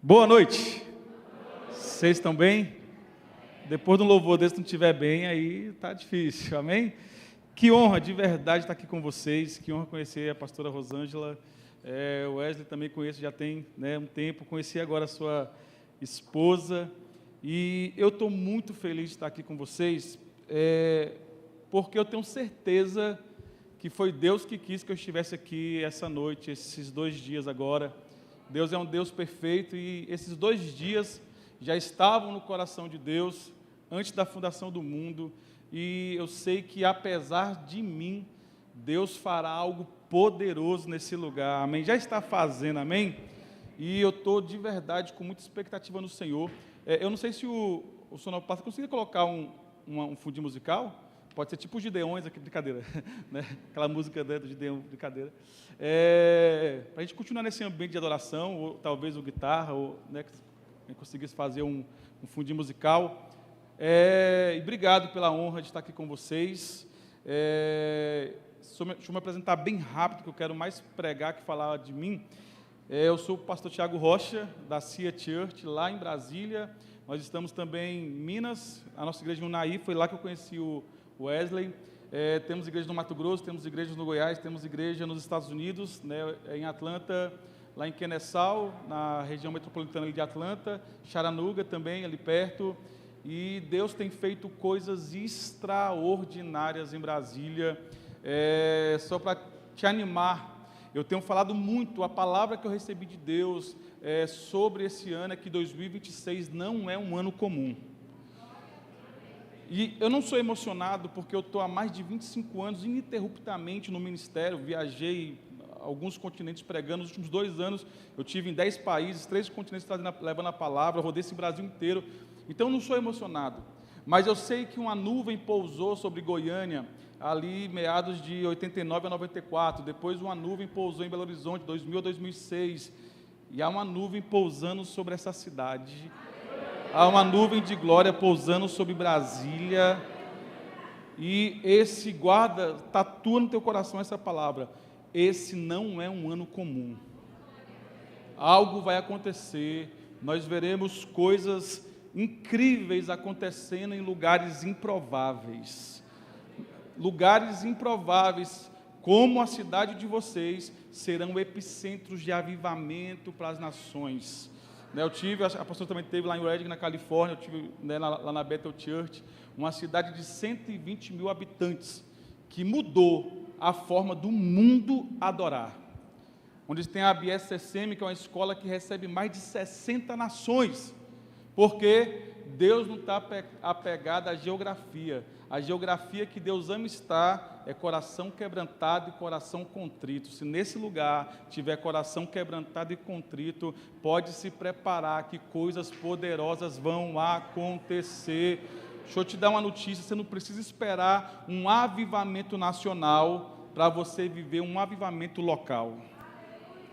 Boa noite. Vocês estão bem? Depois de um louvor desse, se não estiver bem, aí tá difícil, amém? Que honra de verdade estar aqui com vocês, que honra conhecer a pastora Rosângela, o Wesley também conheço, já tem um tempo, conheci agora a sua esposa, e eu estou muito feliz de estar aqui com vocês, porque eu tenho certeza que foi Deus que quis que eu estivesse aqui essa noite, esses 2 dias agora. Deus é um Deus perfeito e esses 2 dias já estavam no coração de Deus antes da fundação do mundo, e eu sei que apesar de mim, Deus fará algo poderoso nesse lugar, amém? Já está fazendo, amém? E eu estou de verdade com muita expectativa no Senhor. Eu não sei se o sonoplastia conseguiria colocar um fundinho musical. Pode ser tipo os Gideões, aqui, brincadeira, né? Aquela música do Gideão, brincadeira. Para a gente continuar nesse ambiente de adoração, ou talvez o guitarra, ou que conseguisse fazer um fundinho musical. E obrigado pela honra de estar aqui com vocês. Deixa eu me apresentar bem rápido, que eu quero mais pregar que falar de mim. Eu sou o pastor Tiago Rocha, da CIA Church, lá em Brasília. Nós estamos também em Minas, a nossa igreja em Unaí, foi lá que eu conheci o Wesley. Temos igreja no Mato Grosso, temos igrejas no Goiás, temos igreja nos Estados Unidos, em Atlanta, lá em Kennesaw, na região metropolitana de Atlanta, Chattanooga também, ali perto, e Deus tem feito coisas extraordinárias em Brasília. Só para te animar, eu tenho falado muito, a palavra que eu recebi de Deus sobre esse ano é que 2026 não é um ano comum. E eu não sou emocionado porque eu estou há mais de 25 anos ininterruptamente no ministério, viajei alguns continentes pregando. Nos últimos 2 anos eu tive em 10 países, 3 continentes levando a palavra, rodei esse Brasil inteiro. Então eu não sou emocionado, mas eu sei que uma nuvem pousou sobre Goiânia, ali meados de 89 a 94, depois uma nuvem pousou em Belo Horizonte, 2000 a 2006, e há uma nuvem pousando sobre essa cidade. Há uma nuvem de glória pousando sobre Brasília, e tatua no teu coração essa palavra: esse não é um ano comum. Algo vai acontecer, nós veremos coisas incríveis acontecendo em lugares improváveis, como a cidade de vocês, serão epicentros de avivamento para as nações. A pastora também esteve lá em Redding, na Califórnia, eu tive lá na Bethel Church, uma cidade de 120 mil habitantes, que mudou a forma do mundo adorar. Onde tem a BSSM, que é uma escola que recebe mais de 60 nações, porque Deus não está apegado à geografia. A geografia que Deus ama estar é coração quebrantado e coração contrito. Se nesse lugar tiver coração quebrantado e contrito, pode se preparar que coisas poderosas vão acontecer. Deixa eu te dar uma notícia: você não precisa esperar um avivamento nacional para você viver um avivamento local.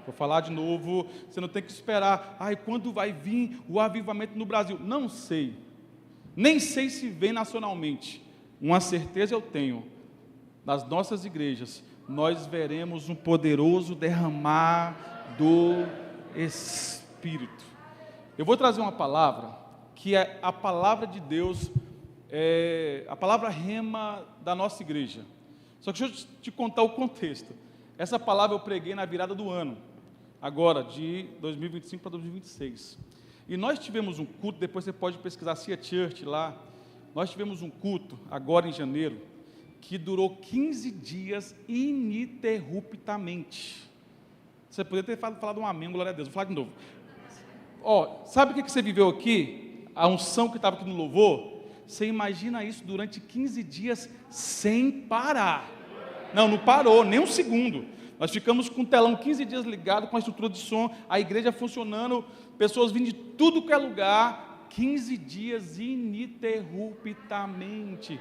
Vou falar de novo, você não tem que esperar, quando vai vir o avivamento no Brasil? Não sei, nem sei se vem nacionalmente. Uma certeza eu tenho: nas nossas igrejas, nós veremos um poderoso derramar do Espírito. Eu vou trazer uma palavra, que é a palavra de Deus, a palavra rema da nossa igreja. Só que deixa eu te contar o contexto. Essa palavra eu preguei na virada do ano, agora, de 2025 para 2026. E nós tivemos um culto, depois você pode pesquisar CIA Church lá. Nós tivemos um culto, agora em janeiro, que durou 15 dias ininterruptamente. Você poderia ter falado um amém, glória a Deus. Vou falar de novo. Sabe o que você viveu aqui? A unção que estava aqui no louvor? Você imagina isso durante 15 dias sem parar. Não parou, nem um segundo. Nós ficamos com o telão 15 dias ligado, com a estrutura de som, a igreja funcionando, pessoas vindo de tudo que é lugar, 15 dias ininterruptamente.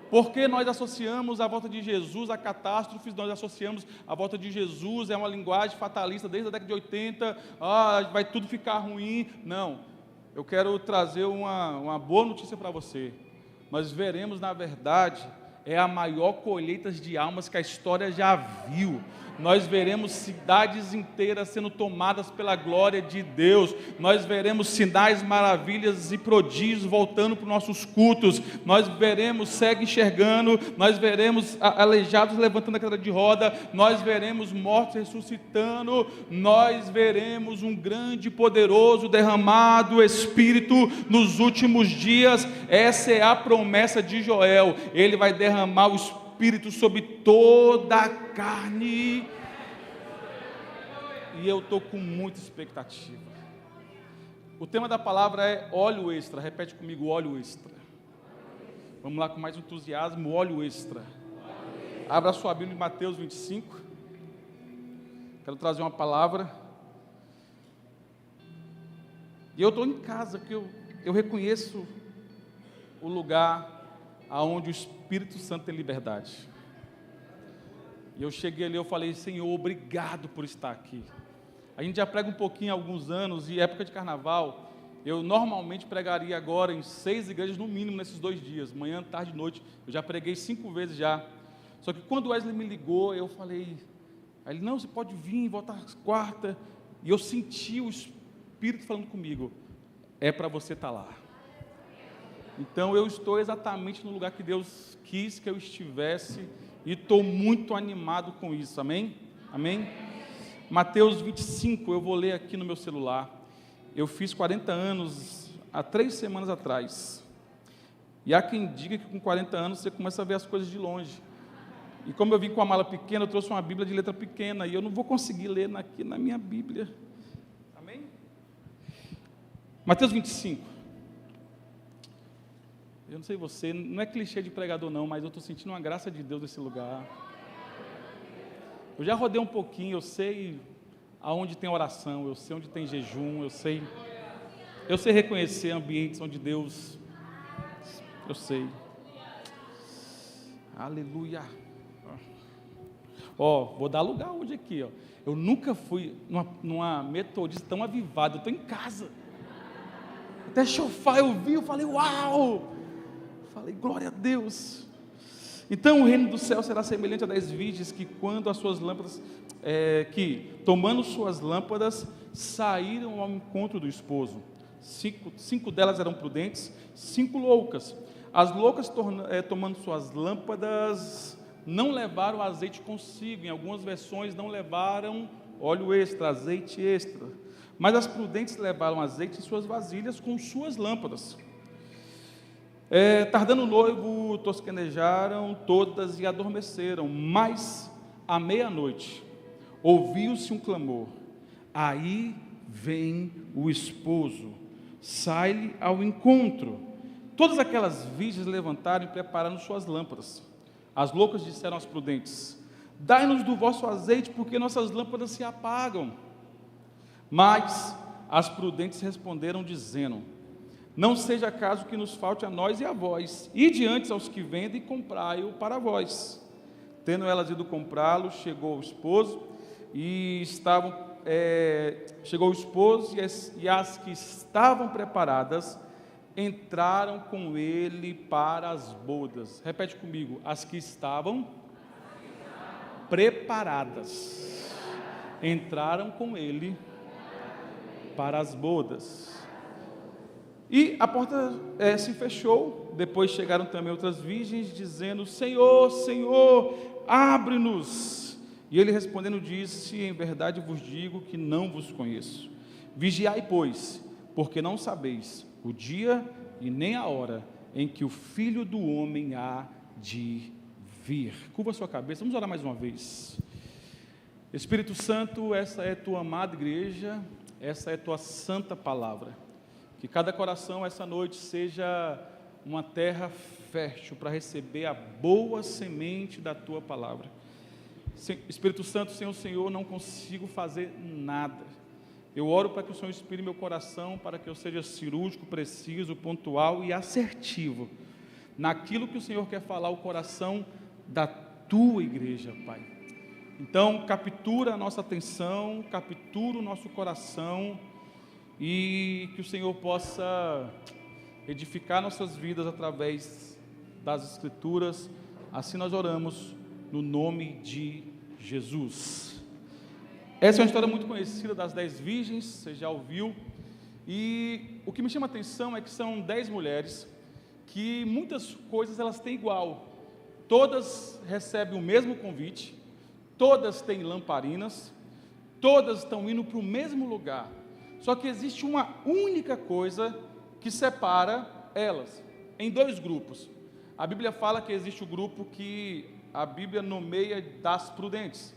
Porque nós associamos a volta de Jesus a catástrofes, nós associamos a volta de Jesus, é uma linguagem fatalista desde a década de 80, vai tudo ficar ruim. Não, eu quero trazer uma boa notícia para você. Nós veremos, na verdade, é a maior colheita de almas que a história já viu. Nós veremos cidades inteiras sendo tomadas pela glória de Deus. Nós veremos sinais, maravilhas e prodígios voltando para os nossos cultos. Nós veremos cegos enxergando. Nós veremos aleijados levantando a cadeira de roda. Nós veremos mortos ressuscitando. Nós veremos um grande e poderoso derramado Espírito nos últimos dias. Essa é a promessa de Joel. Ele vai derramar o Espírito sobre toda a carne, e eu estou com muita expectativa. O tema da palavra é óleo extra. Repete comigo, óleo extra. Vamos lá com mais entusiasmo, óleo extra. Abra a sua Bíblia em Mateus 25. Quero trazer uma palavra. E eu estou em casa, que eu reconheço o lugar aonde o Espírito Santo tem liberdade. E eu cheguei ali, eu falei, Senhor, obrigado por estar aqui. A gente já prega um pouquinho há alguns anos, e época de carnaval, eu normalmente pregaria agora em 6 igrejas no mínimo nesses 2 dias, manhã, tarde e noite. Eu já preguei 5 vezes já. Só que quando o Wesley me ligou, eu falei, aí ele, não, você pode vir, voltar às quarta. E eu senti o Espírito falando comigo, é para você estar lá. Então eu estou exatamente no lugar que Deus quis que eu estivesse, e estou muito animado com isso, amém? Amém? Mateus 25, eu vou ler aqui no meu celular. Eu fiz 40 anos há 3 semanas atrás, e há quem diga que com 40 anos você começa a ver as coisas de longe. E como eu vim com a mala pequena, eu trouxe uma Bíblia de letra pequena, e eu não vou conseguir ler aqui na minha Bíblia, amém? Mateus 25. Eu não sei você, não é clichê de pregador não, mas eu estou sentindo uma graça de Deus nesse lugar. Eu já rodei um pouquinho, eu sei aonde tem oração, eu sei onde tem jejum, eu sei reconhecer ambientes onde Deus, eu sei. Aleluia. Vou dar lugar hoje aqui, Eu nunca fui numa metodista tão avivada, eu estou em casa. Até chofar eu falei, uau! Falei, glória a Deus. Então o reino do céu será semelhante a 10 virgens que quando as suas lâmpadas, tomando suas lâmpadas, saíram ao encontro do esposo. 5 delas eram prudentes, 5 loucas. As loucas tomando suas lâmpadas, não levaram azeite consigo. Em algumas versões não levaram óleo extra, azeite extra. Mas as prudentes levaram azeite em suas vasilhas com suas lâmpadas. Tardando o noivo, tosquenejaram todas e adormeceram. Mas, à meia-noite, ouviu-se um clamor. Aí vem o esposo, sai-lhe ao encontro. Todas aquelas virgens levantaram e prepararam suas lâmpadas. As loucas disseram às prudentes, dai-nos do vosso azeite, porque nossas lâmpadas se apagam. Mas as prudentes responderam, dizendo, não seja caso que nos falte a nós e a vós, ide antes aos que vendem e comprai-o para vós. Tendo elas ido comprá-lo, chegou o esposo, e as que estavam preparadas entraram com ele para as bodas. Repete comigo, as que estavam preparadas entraram com ele para as bodas. E a porta se fechou. Depois chegaram também outras virgens, dizendo, Senhor, Senhor, abre-nos. E ele respondendo disse, em verdade vos digo que não vos conheço. Vigiai, pois, porque não sabeis o dia e nem a hora em que o Filho do Homem há de vir. Curva a sua cabeça, vamos orar mais uma vez. Espírito Santo, essa é tua amada igreja, essa é tua santa palavra. Que cada coração essa noite seja uma terra fértil para receber a boa semente da tua palavra. Espírito Santo, sem o Senhor não consigo fazer nada. Eu oro para que o Senhor inspire meu coração, para que eu seja cirúrgico, preciso, pontual e assertivo naquilo que o Senhor quer falar ao coração da tua igreja, Pai. Então, captura a nossa atenção, captura o nosso coração, e que o Senhor possa edificar nossas vidas através das Escrituras, Assim nós oramos no nome de Jesus. Essa é uma história muito conhecida das 10 virgens, você já ouviu. E o que me chama a atenção é que são 10 mulheres que muitas coisas elas têm igual. Todas recebem o mesmo convite, todas têm lamparinas, todas estão indo para o mesmo lugar. Só que existe uma única coisa que separa elas, em 2 grupos. A Bíblia fala que existe o grupo que a Bíblia nomeia das prudentes,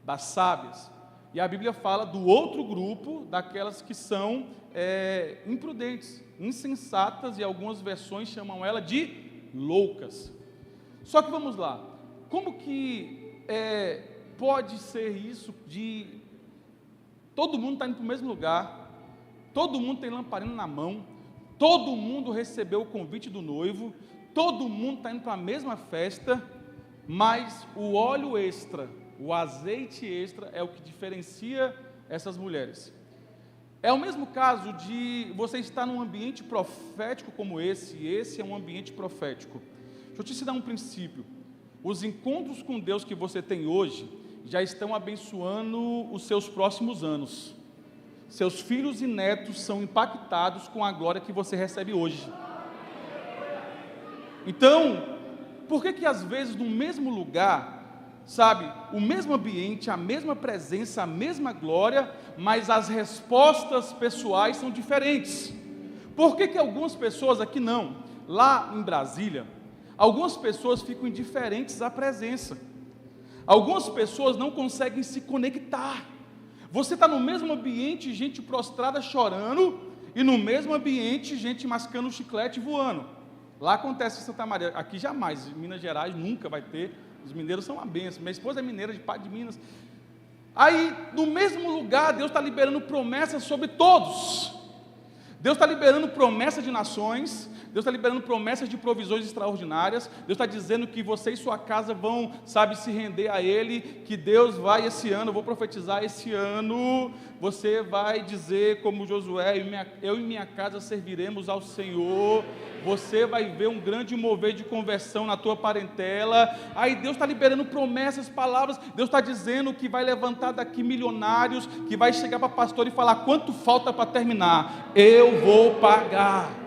das sábias. E a Bíblia fala do outro grupo, daquelas que são imprudentes, insensatas, e algumas versões chamam ela de loucas. Só que vamos lá, como que pode ser isso de todo mundo está indo para o mesmo lugar, todo mundo tem lamparina na mão, todo mundo recebeu o convite do noivo, todo mundo está indo para a mesma festa, mas o óleo extra, o azeite extra é o que diferencia essas mulheres. É o mesmo caso de você estar num ambiente profético como esse é um ambiente profético. Deixa eu te ensinar um princípio. Os encontros com Deus que você tem hoje já estão abençoando os seus próximos anos. Seus filhos e netos são impactados com a glória que você recebe hoje. Então, por que às vezes no mesmo lugar, sabe, o mesmo ambiente, a mesma presença, a mesma glória, mas as respostas pessoais são diferentes? Por que algumas pessoas aqui não? Lá em Brasília, algumas pessoas ficam indiferentes à presença. Algumas pessoas não conseguem se conectar. Você está no mesmo ambiente, gente prostrada chorando, e no mesmo ambiente, gente mascando chiclete e voando. Lá acontece em Santa Maria, aqui jamais, em Minas Gerais nunca vai ter, os mineiros são uma benção, minha esposa é mineira de Pai de Minas. Aí, no mesmo lugar, Deus está liberando promessas sobre todos. Deus está liberando promessas de nações, Deus está liberando promessas de provisões extraordinárias, Deus está dizendo que você e sua casa vão, sabe, se render a Ele, que Deus vai esse ano, eu vou profetizar esse ano, você vai dizer como Josué, eu e minha casa serviremos ao Senhor, você vai ver um grande mover de conversão na tua parentela. Aí Deus está liberando promessas, palavras, Deus está dizendo que vai levantar daqui milionários, que vai chegar para pastor e falar, quanto falta para terminar? Eu vou pagar.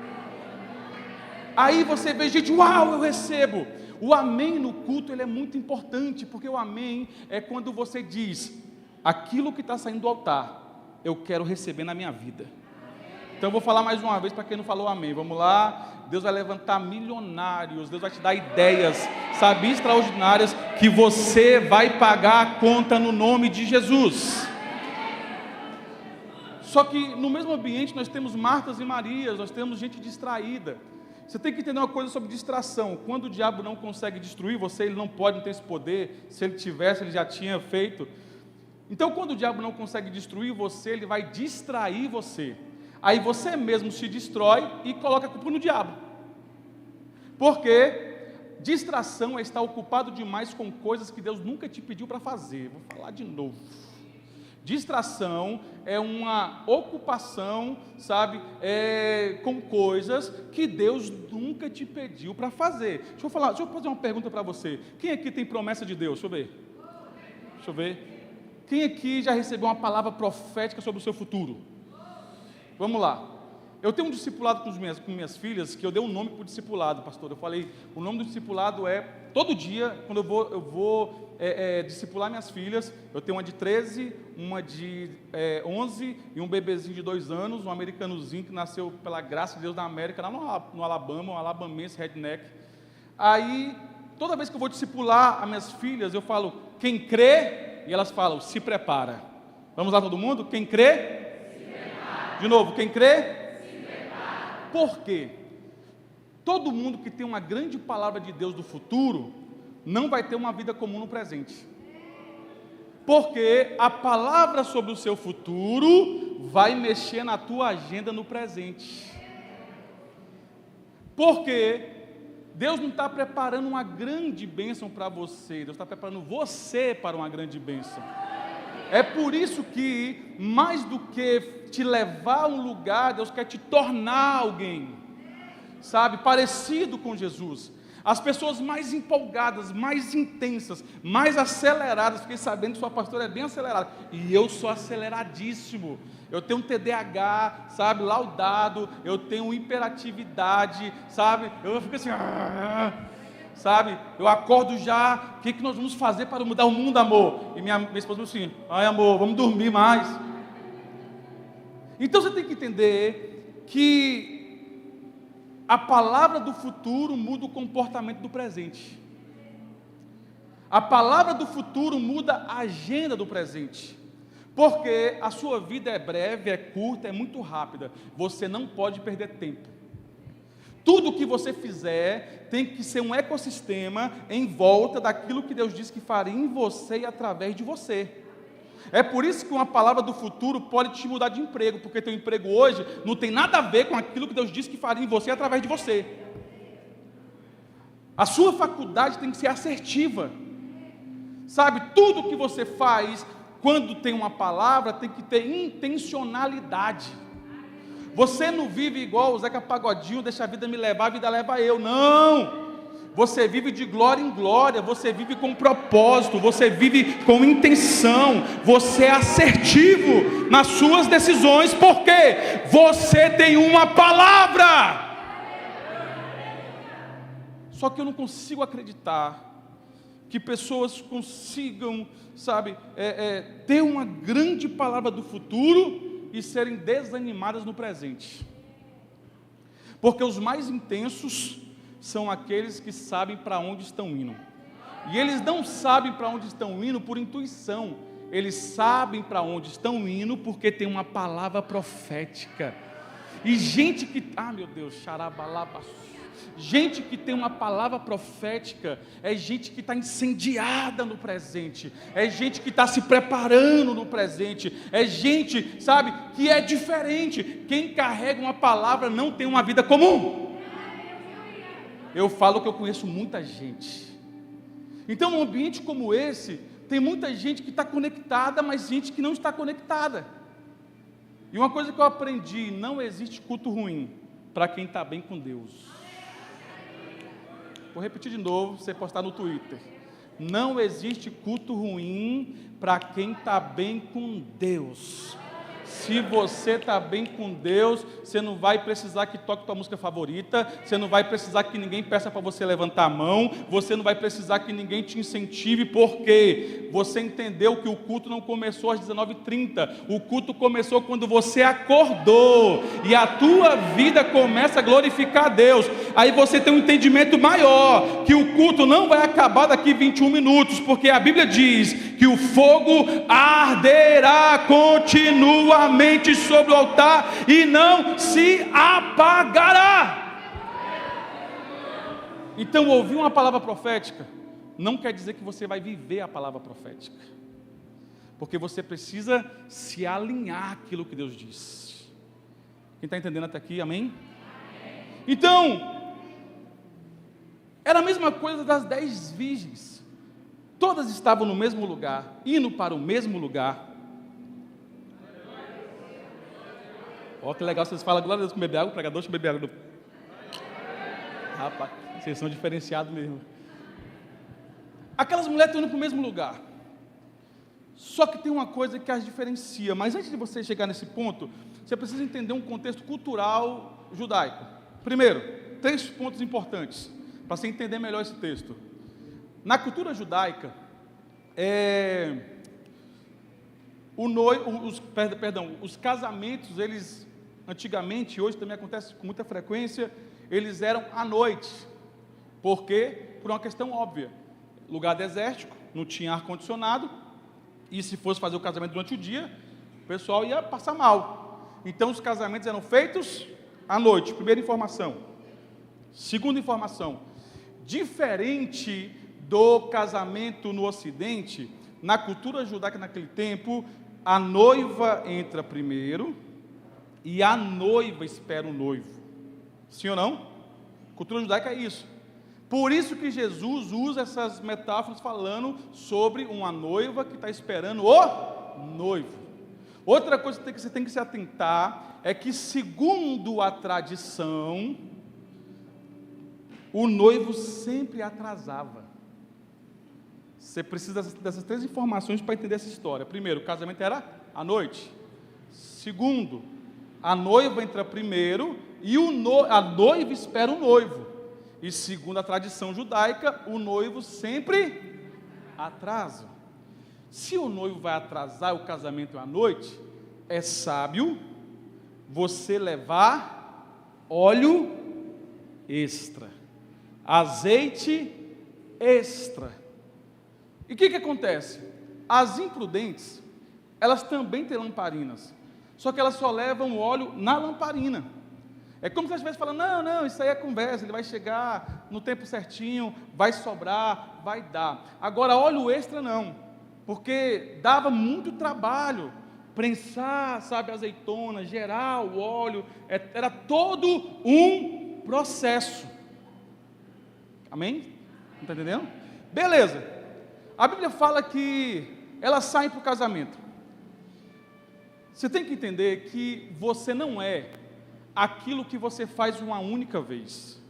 Aí você vê gente, uau, eu recebo. O amém no culto, ele é muito importante, porque o amém é quando você diz, aquilo que está saindo do altar, eu quero receber na minha vida. Então eu vou falar mais uma vez para quem não falou amém, vamos lá. Deus vai levantar milionários, Deus vai te dar ideias, sabe, extraordinárias, que você vai pagar a conta no nome de Jesus. Só que no mesmo ambiente nós temos Martas e Marias, nós temos gente distraída. Você tem que entender uma coisa sobre distração. Quando o diabo não consegue destruir você, ele não pode, não ter esse poder. Se ele tivesse, ele já tinha feito. Então, quando o diabo não consegue destruir você, ele vai distrair você. Aí você mesmo se destrói e coloca a culpa no diabo. Porque distração é estar ocupado demais com coisas que Deus nunca te pediu para fazer. Vou falar de novo. Distração é uma ocupação, sabe, com coisas que Deus nunca te pediu para fazer. Deixa eu fazer uma pergunta para você. Quem aqui tem promessa de Deus? Deixa eu ver. Quem aqui já recebeu uma palavra profética sobre o seu futuro? Vamos lá. Eu tenho um discipulado com minhas filhas, que eu dei um nome para o discipulado, pastor. Eu falei, o nome do discipulado é, todo dia, quando eu vou discipular minhas filhas, eu tenho uma de 13, uma de 11 e um bebezinho de 2 anos, um americanozinho que nasceu pela graça de Deus na América, lá no Alabama, um alabamense redneck. Aí, toda vez que eu vou discipular as minhas filhas, eu falo, quem crê, e elas falam, se prepara. Vamos lá todo mundo? Quem crê? Se prepara. De novo, quem crê? Por quê? Todo mundo que tem uma grande palavra de Deus do futuro, não vai ter uma vida comum no presente. Porque a palavra sobre o seu futuro vai mexer na tua agenda no presente. Porque Deus não está preparando uma grande bênção para você, Deus está preparando você para uma grande bênção. É por isso que, mais do que te levar a um lugar, Deus quer te tornar alguém, sabe, parecido com Jesus. As pessoas mais empolgadas, mais intensas, mais aceleradas, fiquei sabendo que sua pastora é bem acelerada, e eu sou aceleradíssimo. Eu tenho um TDAH, sabe, laudado, eu tenho hiperatividade, sabe, eu fico assim, sabe, eu acordo já, o que nós vamos fazer para mudar o mundo, amor? E minha esposa falou assim, ai amor, vamos dormir mais. Então você tem que entender que a palavra do futuro muda o comportamento do presente. A palavra do futuro muda a agenda do presente. Porque a sua vida é breve, é curta, é muito rápida. Você não pode perder tempo. Tudo que você fizer tem que ser um ecossistema em volta daquilo que Deus disse que faria em você e através de você. É por isso que uma palavra do futuro pode te mudar de emprego, porque teu emprego hoje não tem nada a ver com aquilo que Deus disse que faria em você através de você. A sua faculdade tem que ser assertiva. Sabe, tudo que você faz, quando tem uma palavra, tem que ter intencionalidade. Você não vive igual o Zeca Pagodinho, deixa a vida me levar, a vida leva eu. Não! Você vive de glória em glória, você vive com propósito, você vive com intenção, você é assertivo nas suas decisões, porque você tem uma palavra. Só que eu não consigo acreditar que pessoas consigam, sabe, ter uma grande palavra do futuro e serem desanimadas no presente. Porque os mais intensos são aqueles que sabem para onde estão indo. E eles não sabem para onde estão indo por intuição. Eles sabem para onde estão indo porque tem uma palavra profética. E gente que... meu Deus, xarabalabas. Gente que tem uma palavra profética é gente que está incendiada no presente, é gente que está se preparando no presente, é gente, sabe, que é diferente. Quem carrega uma palavra não tem uma vida comum. Eu falo que eu conheço muita gente. Então, num ambiente como esse, tem muita gente que está conectada, mas gente que não está conectada. E uma coisa que eu aprendi: não existe culto ruim para quem está bem com Deus. Vou repetir de novo, você postar no Twitter. Não existe culto ruim para quem está bem com Deus. Se você está bem com Deus, você não vai precisar que toque tua música favorita, você não vai precisar que ninguém peça para você levantar a mão, você não vai precisar que ninguém te incentive, porque você entendeu que o culto não começou às 19h30, o culto começou quando você acordou, e a tua vida começa a glorificar a Deus. Aí você tem um entendimento maior, que o culto não vai acabar daqui 21 minutos, porque a Bíblia diz que o fogo arderá continuamente sobre o altar e não se apagará. Então, ouvir uma palavra profética não quer dizer que você vai viver a palavra profética, porque você precisa se alinhar àquilo que Deus diz. Quem está entendendo até aqui, amém? Então, era a mesma coisa das 10 virgens. Todas estavam no mesmo lugar, indo para o mesmo lugar. Ó, que legal, vocês falam glória a Deus com beber água, o pregador deixa eu beber água. Rapaz, vocês são diferenciados mesmo. Aquelas mulheres estão indo para o mesmo lugar. Só que tem uma coisa que as diferencia. Mas antes de você chegar nesse ponto, você precisa entender um contexto cultural judaico. Primeiro, 3 pontos importantes, para você entender melhor esse texto. Na cultura judaica, os casamentos, eles antigamente, hoje também acontece com muita frequência, eles eram à noite. Por quê? Por uma questão óbvia. Lugar desértico, não tinha ar-condicionado, e se fosse fazer o casamento durante o dia, o pessoal ia passar mal. Então os casamentos eram feitos à noite. Primeira informação. Segunda informação: diferente do casamento no Ocidente, na cultura judaica naquele tempo, a noiva entra primeiro e a noiva espera o noivo. Sim ou não? Cultura judaica é isso. Por isso que Jesus usa essas metáforas falando sobre uma noiva que está esperando o noivo. Outra coisa que você tem que se atentar é que, segundo a tradição, o noivo sempre atrasava. Você precisa dessas 3 informações para entender essa história. Primeiro, o casamento era à noite. Segundo, a noiva entra primeiro e a noiva espera o noivo. E segundo a tradição judaica, o noivo sempre atrasa. Se o noivo vai atrasar o casamento à noite, é sábio você levar óleo extra, azeite extra. E o que acontece? As imprudentes, elas também têm lamparinas, só que elas só levam óleo na lamparina. É como se elas estivessem falando, não, isso aí é conversa, ele vai chegar no tempo certinho, vai sobrar, vai dar. Agora, óleo extra não, porque dava muito trabalho, prensar, azeitona, gerar o óleo, era todo um processo. Amém? Não está entendendo? Beleza. A Bíblia fala que elas saem para o casamento. Você tem que entender que você não é aquilo que você faz uma única vez.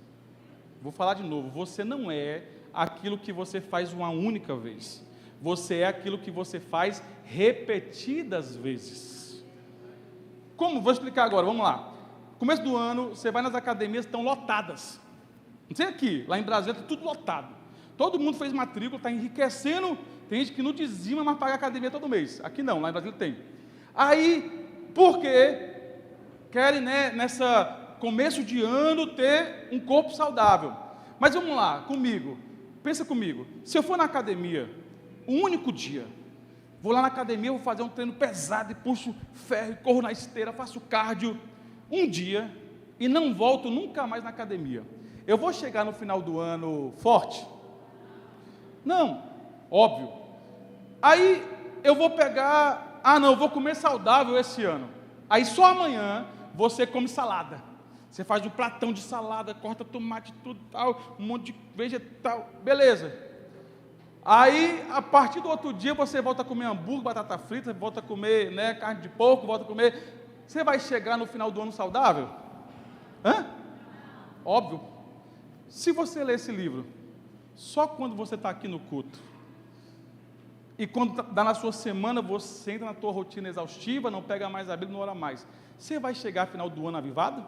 Vou falar de novo. Você não é aquilo que você faz uma única vez. Você é aquilo que você faz repetidas vezes. Como? Vou explicar agora, vamos lá. Começo do ano, você vai nas academias, estão lotadas. Não sei aqui, lá em Brasília está tudo lotado. Todo mundo fez matrícula, está enriquecendo. Tem gente que não dizima, mas paga academia todo mês. Aqui não, lá em Brasília tem. Aí, por quê? Querem, nessa começo de ano, ter um corpo saudável. Mas vamos lá, comigo. Pensa comigo. Se eu for na academia, um único dia, vou lá na academia, vou fazer um treino pesado, e puxo ferro, e corro na esteira, faço cardio, um dia, e não volto nunca mais na academia. Eu vou chegar no final do ano forte? Não, óbvio. Aí, eu vou pegar, eu vou comer saudável esse ano. Aí, só amanhã, você come salada. Você faz um platão de salada, corta tomate, tudo tal, um monte de vegetal, beleza. Aí, a partir do outro dia, você volta a comer hambúrguer, batata frita, volta a comer, carne de porco, volta a comer. Você vai chegar no final do ano saudável? Óbvio. Se você ler esse livro, só quando você está aqui no culto, e quando dá na sua semana, você entra na tua rotina exaustiva, não pega mais a Bíblia, não ora mais. Você vai chegar ao final do ano avivado?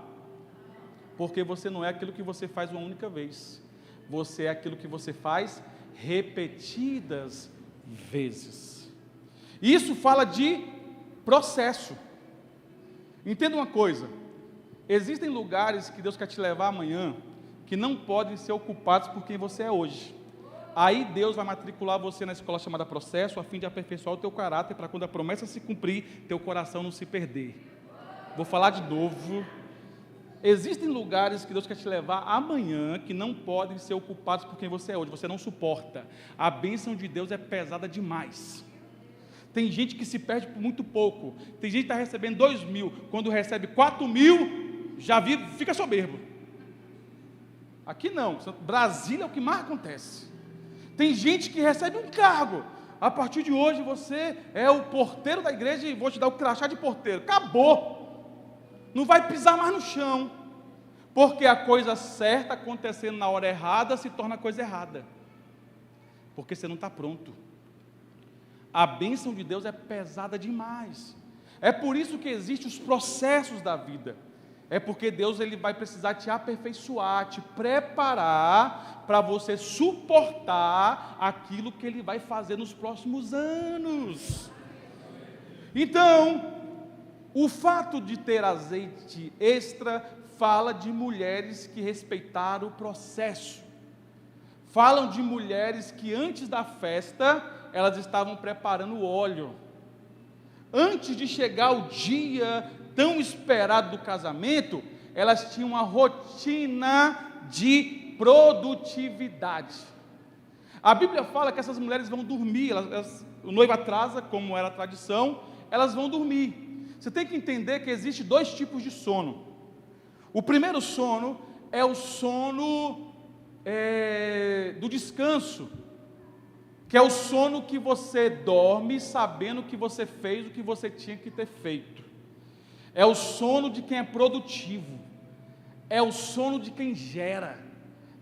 Porque você não é aquilo que você faz uma única vez. Você é aquilo que você faz repetidas vezes. Isso fala de processo. Entenda uma coisa. Existem lugares que Deus quer te levar amanhã, que não podem ser ocupados por quem você é hoje. Aí Deus vai matricular você na escola chamada processo, a fim de aperfeiçoar o teu caráter, para quando a promessa se cumprir, teu coração não se perder. Vou falar de novo. Existem lugares que Deus quer te levar amanhã, que não podem ser ocupados por quem você é hoje, você não suporta. A bênção de Deus é pesada demais. Tem gente que se perde por muito pouco. Tem gente que está recebendo 2.000, quando recebe 4.000, fica soberbo. Aqui não, Brasília é o que mais acontece. Tem gente que recebe um cargo. A partir de hoje você é o porteiro da igreja e vou te dar o crachá de porteiro. Acabou. Não vai pisar mais no chão. Porque a coisa certa acontecendo na hora errada se torna coisa errada. Porque você não está pronto. A bênção de Deus é pesada demais. É por isso que existem os processos da vida. É porque Deus ele vai precisar te aperfeiçoar, te preparar para você suportar aquilo que Ele vai fazer nos próximos anos. Então, o fato de ter azeite extra fala de mulheres que respeitaram o processo. Falam de mulheres que antes da festa, elas estavam preparando o óleo. Antes de chegar o dia tão esperado do casamento, elas tinham uma rotina de produtividade. A Bíblia fala que essas mulheres vão dormir, o noivo atrasa, como era a tradição, elas vão dormir. Você tem que entender que existe 2 tipos de sono. O primeiro sono é o sono do descanso, que é o sono que você dorme sabendo que você fez o que você tinha que ter feito. É o sono de quem é produtivo, é o sono de quem gera,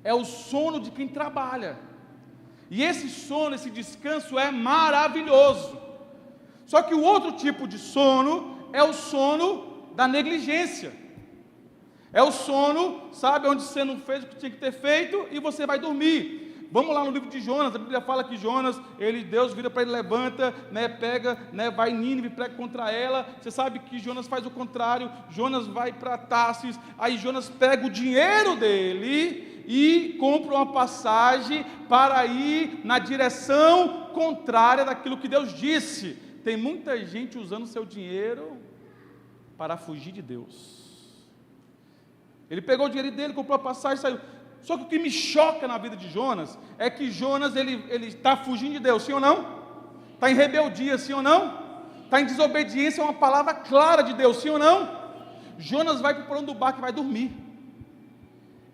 é o sono de quem trabalha. E esse sono, esse descanso é maravilhoso. Só que o outro tipo de sono é o sono da negligência. É o sono, sabe, onde você não fez o que tinha que ter feito e você vai dormir. Vamos lá no livro de Jonas, a Bíblia fala que Jonas, Deus vira para ele, levanta, pega, vai em Nínive, prega contra ela. Você sabe que Jonas faz o contrário, Jonas vai para Tarsis, aí Jonas pega o dinheiro dele e compra uma passagem para ir na direção contrária daquilo que Deus disse. Tem muita gente usando seu dinheiro para fugir de Deus. Ele pegou o dinheiro dele, comprou a passagem e saiu. Só que o que me choca na vida de Jonas é que Jonas ele está fugindo de Deus, sim ou não? Está em rebeldia, sim ou não? Está em desobediência a uma palavra clara de Deus, sim ou não? Jonas vai para o porão do barco e vai dormir.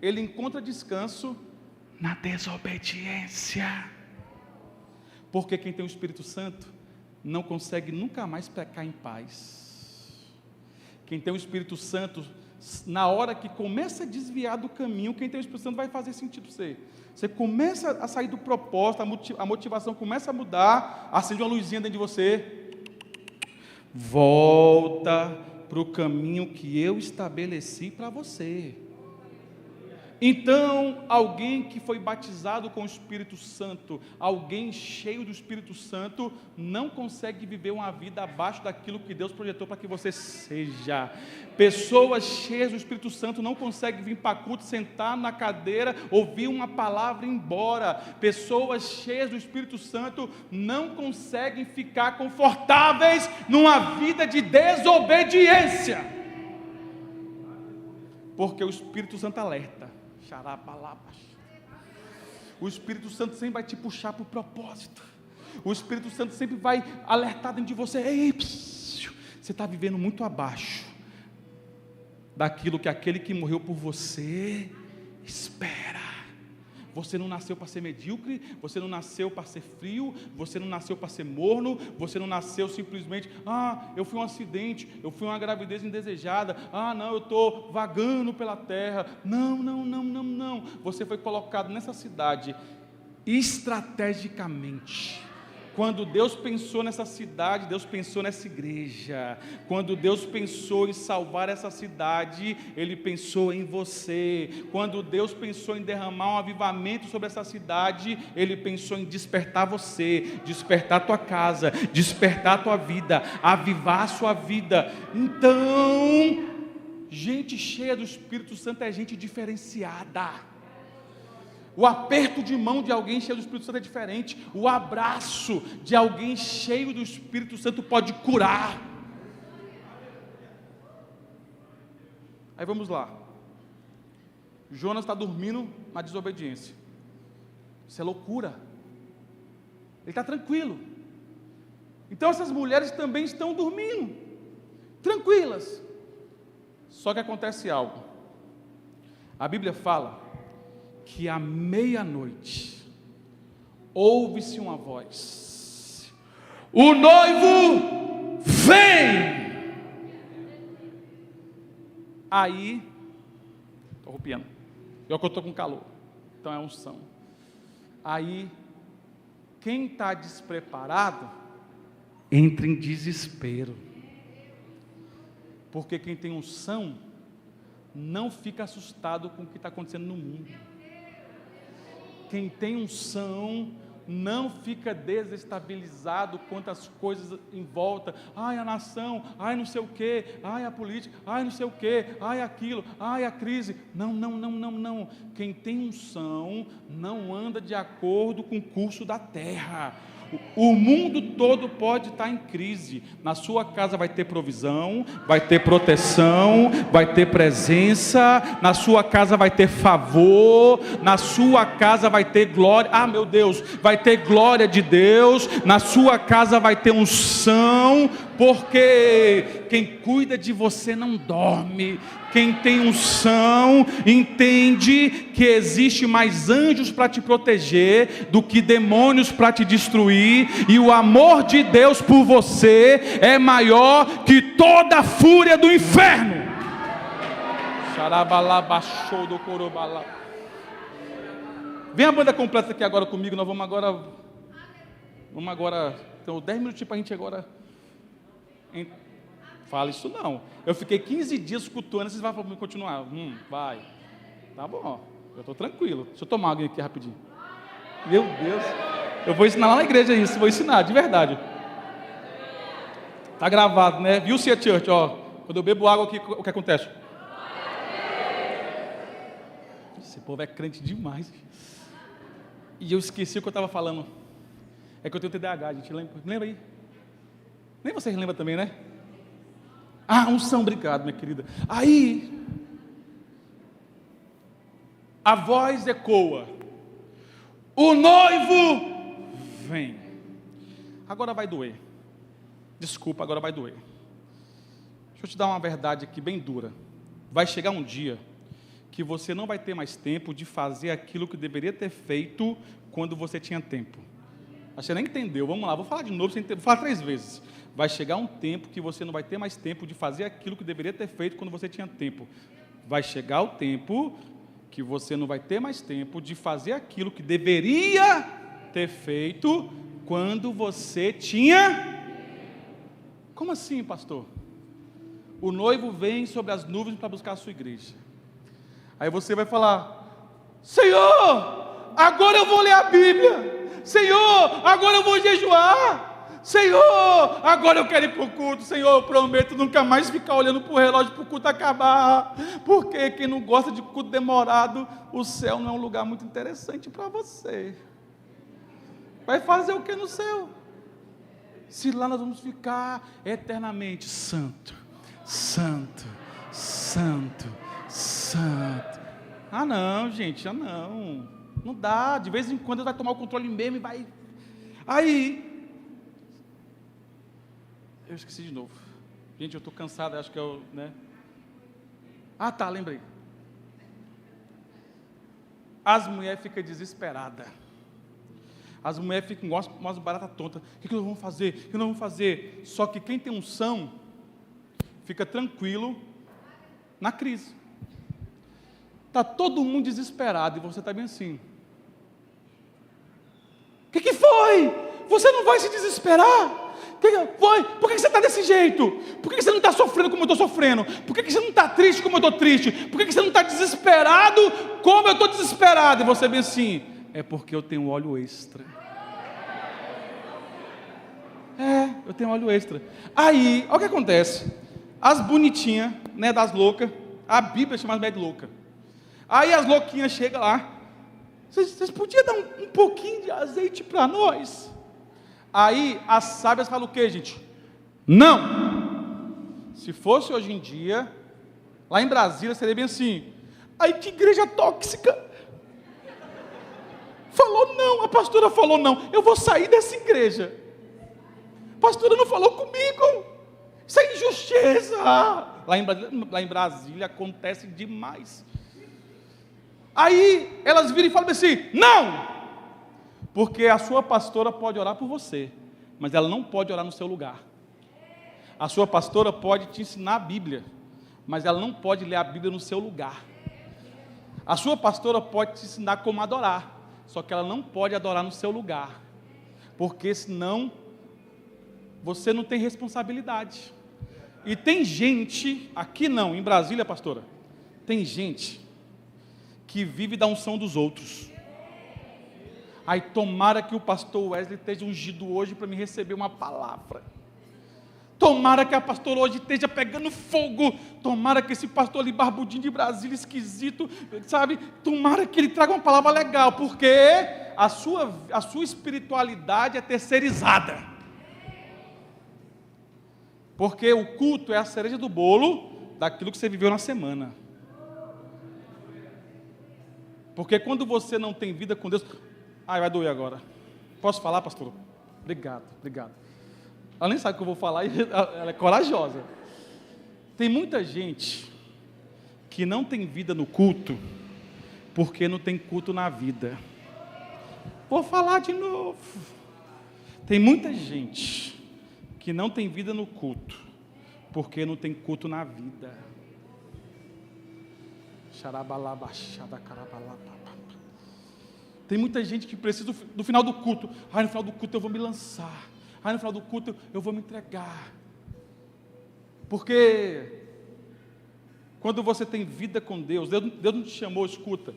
Ele encontra descanso na desobediência. Porque quem tem o Espírito Santo não consegue nunca mais pecar em paz. Quem tem o Espírito Santo, na hora que começa a desviar do caminho, quem tem o Espírito Santo vai fazer sentido para você. Você começa a sair do propósito, a motivação começa a mudar, acende uma luzinha dentro de você. Volta para o caminho que eu estabeleci para você. Então, alguém que foi batizado com o Espírito Santo, alguém cheio do Espírito Santo, não consegue viver uma vida abaixo daquilo que Deus projetou para que você seja. Pessoas cheias do Espírito Santo não conseguem vir para culto, sentar na cadeira, ouvir uma palavra e ir embora. Pessoas cheias do Espírito Santo não conseguem ficar confortáveis numa vida de desobediência. Porque o Espírito Santo alerta. O Espírito Santo sempre vai te puxar para o propósito. O Espírito Santo sempre vai alertar dentro de você. Ei, você está vivendo muito abaixo daquilo que aquele que morreu por você espera. Você não nasceu para ser medíocre, você não nasceu para ser frio, você não nasceu para ser morno, você não nasceu simplesmente, eu fui um acidente, eu fui uma gravidez indesejada, não, eu estou vagando pela terra. Não, você foi colocado nessa cidade estrategicamente. Quando Deus pensou nessa cidade, Deus pensou nessa igreja. Quando Deus pensou em salvar essa cidade, Ele pensou em você. Quando Deus pensou em derramar um avivamento sobre essa cidade, Ele pensou em despertar você, despertar a tua casa, despertar a tua vida, avivar a sua vida. Então, gente cheia do Espírito Santo é gente diferenciada. O aperto de mão de alguém cheio do Espírito Santo é diferente. O abraço de alguém cheio do Espírito Santo pode curar. Aí vamos lá. Jonas está dormindo na desobediência. Isso é loucura. Ele está tranquilo. Então essas mulheres também estão dormindo, tranquilas. Só que acontece algo. A Bíblia fala que à meia-noite ouve-se uma voz: o noivo vem. Aí, estou arrupiando, eu que estou com calor, então é unção. Aí, quem está despreparado entra em desespero, porque quem tem unção não fica assustado com o que está acontecendo no mundo. Quem tem unção não fica desestabilizado quanto às coisas em volta. A nação, não sei o que, a política, não sei o que, aquilo, a crise. Não. Quem tem unção não anda de acordo com o curso da terra. O mundo todo pode estar em crise. Na sua casa vai ter provisão, vai ter proteção, vai ter presença. Na sua casa vai ter favor. Na sua casa vai ter glória. Meu Deus, vai ter glória de Deus. Na sua casa vai ter unção, porque quem cuida de você não dorme. Quem tem unção entende que existe mais anjos para te proteger do que demônios para te destruir, e o amor de Deus por você é maior que toda a fúria do inferno. Vem a banda completa aqui agora comigo, nós vamos agora, então 10 minutinhos para a gente agora, fala isso não, eu fiquei 15 dias escutando, vocês vão continuar, vai, tá bom, eu estou tranquilo, deixa eu tomar água aqui rapidinho, meu Deus, eu vou ensinar lá na igreja isso, vou ensinar, de verdade, tá gravado, né, viu, Cia Church, ó, quando eu bebo água aqui, o que acontece? Esse povo é crente demais. E eu esqueci o que eu estava falando. É que eu tenho TDAH, gente. Lembra aí? Nem vocês lembram também, né? Unção, obrigado, minha querida. Aí, a voz ecoa. O noivo vem. Agora vai doer. Desculpa, agora vai doer. Deixa eu te dar uma verdade aqui bem dura. Vai chegar um dia que você não vai ter mais tempo de fazer aquilo que deveria ter feito quando você tinha tempo. Você nem entendeu, vamos lá, vou falar de novo, vou falar 3 vezes. Vai chegar um tempo que você não vai ter mais tempo de fazer aquilo que deveria ter feito quando você tinha tempo. Vai chegar o tempo que você não vai ter mais tempo de fazer aquilo que deveria ter feito quando você tinha... Como assim, pastor? O noivo vem sobre as nuvens para buscar a sua igreja. Aí você vai falar: Senhor, agora eu vou ler a Bíblia. Senhor, agora eu vou jejuar. Senhor, agora eu quero ir para o culto. Senhor, eu prometo nunca mais ficar olhando para o relógio para o culto acabar. Porque quem não gosta de culto demorado, o céu não é um lugar muito interessante para você. Vai fazer o que no céu? Se lá nós vamos ficar eternamente santo, santo, santo, santo. Não, gente, não. Não dá. De vez em quando ele vai tomar o controle mesmo e vai. Aí. Eu esqueci de novo. Gente, eu estou cansado, acho que eu, né? Tá, lembrei. As mulheres ficam desesperadas. As mulheres ficam igual umas baratas tontas. O que nós vamos fazer? O que nós vamos fazer? Só que quem tem unção fica tranquilo na crise. Está todo mundo desesperado e você está bem assim. O que foi? Você não vai se desesperar? O que foi? Por que você está desse jeito? Por que você não está sofrendo como eu estou sofrendo? Por que você não está triste como eu estou triste? Por que você não está desesperado como eu estou desesperado? E você bem assim: é porque eu tenho óleo extra. Eu tenho óleo extra. Aí, olha o que acontece. As bonitinhas, né, das loucas, a Bíblia chama as mulheres de louca. Aí as louquinhas chegam lá: vocês podiam dar um pouquinho de azeite para nós? Aí as sábias falam o quê, gente? Não! Se fosse hoje em dia, lá em Brasília seria bem assim: ai, que igreja tóxica! Falou não, a pastora falou não, eu vou sair dessa igreja. A pastora não falou comigo, isso é injustiça. Lá em Brasília acontece demais. Aí elas viram e falam assim: não, porque a sua pastora pode orar por você, mas ela não pode orar no seu lugar. A sua pastora pode te ensinar a Bíblia, mas ela não pode ler a Bíblia no seu lugar. A sua pastora pode te ensinar como adorar, só que ela não pode adorar no seu lugar, porque senão você não tem responsabilidade. E tem gente, aqui não, em Brasília, pastora, tem gente que vive da unção dos outros. Aí tomara que o pastor Wesley esteja ungido hoje para me receber uma palavra. Tomara que a pastora hoje esteja pegando fogo. Tomara que esse pastor ali barbudinho de Brasília, esquisito, sabe? Tomara que ele traga uma palavra legal, porque a sua espiritualidade é terceirizada. Porque o culto é a cereja do bolo daquilo que você viveu na semana. Porque quando você não tem vida com Deus... vai doer agora. Posso falar, pastor? Obrigado. Ela nem sabe o que eu vou falar e ela é corajosa. Tem muita gente que não tem vida no culto porque não tem culto na vida. Vou falar de novo. Tem muita gente que não tem vida no culto porque não tem culto na vida. Tem muita gente que precisa do final do culto. No final do culto eu vou me lançar. No final do culto eu vou me entregar. Porque quando você tem vida com Deus não te chamou, escuta,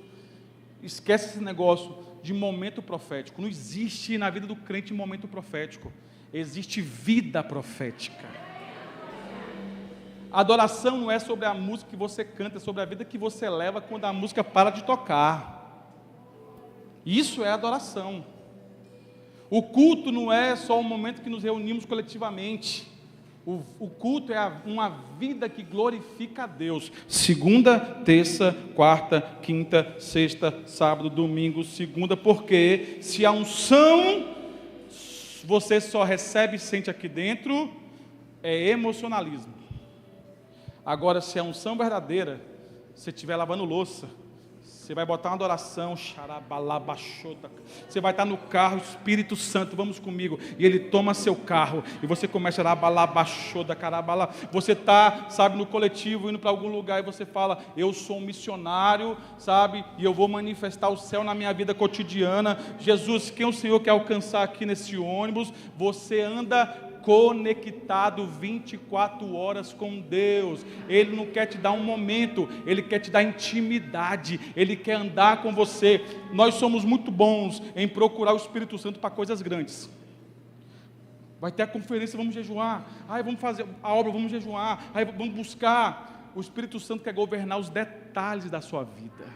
esquece esse negócio de momento profético. Não existe na vida do crente momento profético. Existe vida profética. A adoração não é sobre a música que você canta, é sobre a vida que você leva quando a música para de tocar. Isso é adoração. O culto não é só um momento que nos reunimos coletivamente. O culto é uma vida que glorifica a Deus. Segunda, terça, quarta, quinta, sexta, sábado, domingo, segunda. Porque se a unção você só recebe e sente aqui dentro, é emocionalismo. Agora, se a unção verdadeira, você estiver lavando louça, você vai botar uma adoração, você vai estar no carro, Espírito Santo, vamos comigo, e Ele toma seu carro, e você começa a você está, sabe, no coletivo, indo para algum lugar, e você fala, eu sou um missionário, sabe, e eu vou manifestar o céu na minha vida cotidiana. Jesus, quem o Senhor quer alcançar aqui nesse ônibus? Você anda conectado 24 horas com Deus. Ele não quer te dar um momento, Ele quer te dar intimidade, Ele quer andar com você. Nós somos muito bons em procurar o Espírito Santo para coisas grandes. Vai ter a conferência, vamos jejuar. Vamos fazer a obra, vamos jejuar. Vamos buscar. O Espírito Santo quer governar os detalhes da sua vida.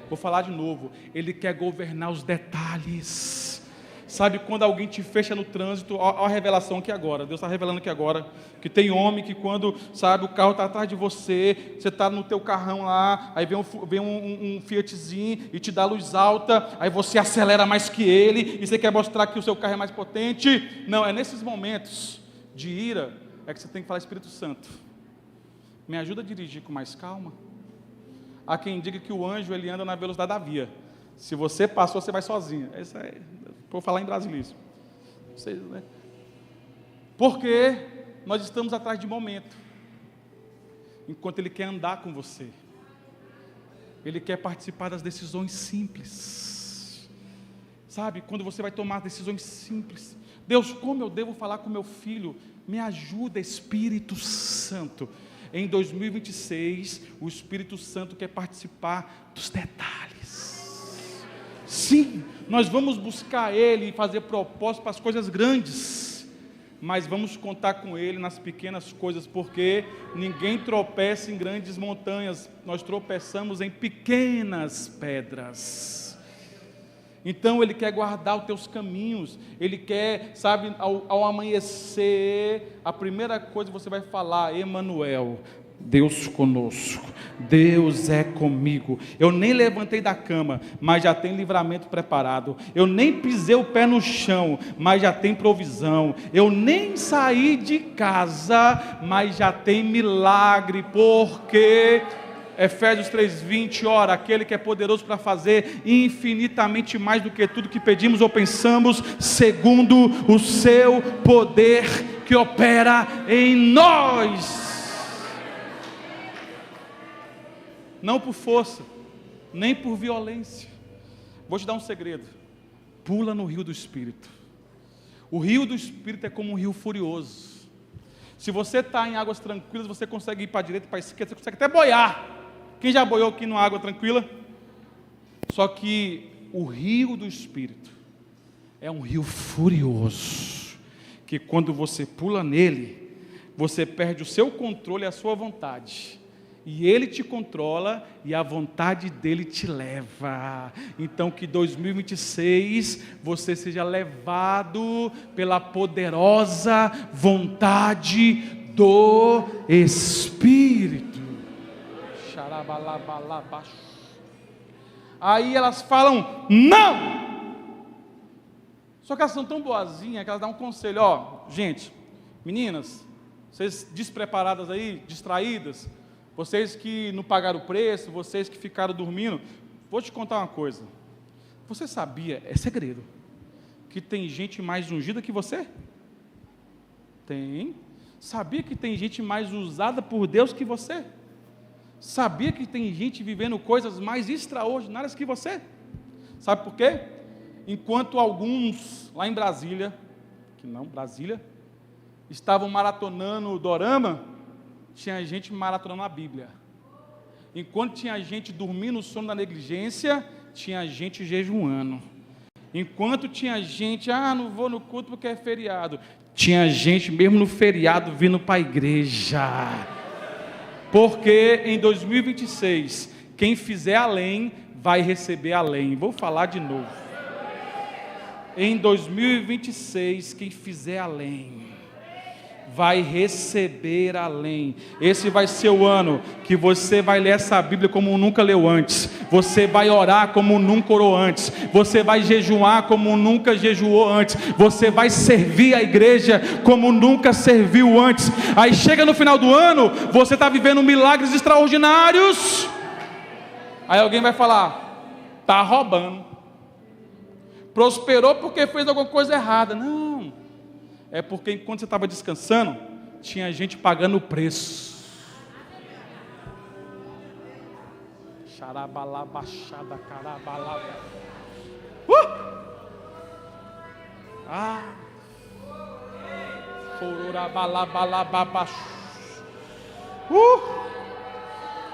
Vou falar de novo. Ele quer governar os detalhes. Sabe, quando alguém te fecha no trânsito, olha a revelação aqui agora, Deus está revelando aqui agora, que tem homem que quando, sabe, o carro está atrás de você está no teu carrão lá, aí vem um Fiatzinho e te dá luz alta, aí você acelera mais que ele, e você quer mostrar que o seu carro é mais potente. Não, é nesses momentos de ira, é que você tem que falar, Espírito Santo, me ajuda a dirigir com mais calma. Há quem diga que o anjo, ele anda na velocidade da via. Se você passou, você vai sozinho. Isso aí, vou falar em brasileiro. Vocês, né? Porque nós estamos atrás de momento. Enquanto Ele quer andar com você. Ele quer participar das decisões simples. Sabe, quando você vai tomar decisões simples. Deus, como eu devo falar com meu filho? Me ajuda, Espírito Santo. Em 2026, o Espírito Santo quer participar dos detalhes. Sim, nós vamos buscar Ele e fazer propósito para as coisas grandes, mas vamos contar com Ele nas pequenas coisas, porque ninguém tropeça em grandes montanhas, nós tropeçamos em pequenas pedras. Então Ele quer guardar os teus caminhos, Ele quer, sabe, ao amanhecer, a primeira coisa que você vai falar, Emanuel, Deus conosco, Deus é comigo. Eu nem levantei da cama, mas já tem livramento preparado. Eu nem pisei o pé no chão, mas já tem provisão. Eu nem saí de casa, mas já tem milagre, porque Efésios 3:20, ora, aquele que é poderoso para fazer infinitamente mais do que tudo que pedimos ou pensamos, segundo o seu poder que opera em nós. Não por força, nem por violência. Vou te dar um segredo. Pula no rio do Espírito. O rio do Espírito é como um rio furioso. Se você está em águas tranquilas, você consegue ir para a direita, para a esquerda, você consegue até boiar. Quem já boiou aqui numa água tranquila? Só que o rio do Espírito é um rio furioso, que quando você pula nele, você perde o seu controle e a sua vontade. E Ele te controla e a vontade dEle te leva. Então que 2026 você seja levado pela poderosa vontade do Espírito. Aí elas falam, não! Só que elas são tão boazinhas que elas dão um conselho, gente, meninas, vocês despreparadas aí, distraídas, vocês que não pagaram o preço, vocês que ficaram dormindo, vou te contar uma coisa. Você sabia, é segredo, que tem gente mais ungida que você? Tem. Sabia que tem gente mais usada por Deus que você? Sabia que tem gente vivendo coisas mais extraordinárias que você? Sabe por quê? Enquanto alguns lá em Brasília, estavam maratonando o dorama, tinha gente maratonando a Bíblia. Enquanto tinha gente dormindo no sono da negligência, tinha gente jejuando. Enquanto tinha gente, não vou no culto porque é feriado, tinha gente mesmo no feriado vindo para a igreja. Porque em 2026, quem fizer além, vai receber além. Vou falar de novo. Em 2026, quem fizer além, vai receber além. Esse vai ser o ano que você vai ler essa Bíblia como nunca leu antes. Você vai orar como nunca orou antes. Você vai jejuar como nunca jejuou antes. Você vai servir a igreja como nunca serviu antes. Aí chega no final do ano, você está vivendo milagres extraordinários. Aí alguém vai falar, está roubando. Prosperou porque fez alguma coisa errada. Não. É porque enquanto você estava descansando, tinha gente pagando o preço. Xarabalabachada, carabalaba. Fororabalabalababach.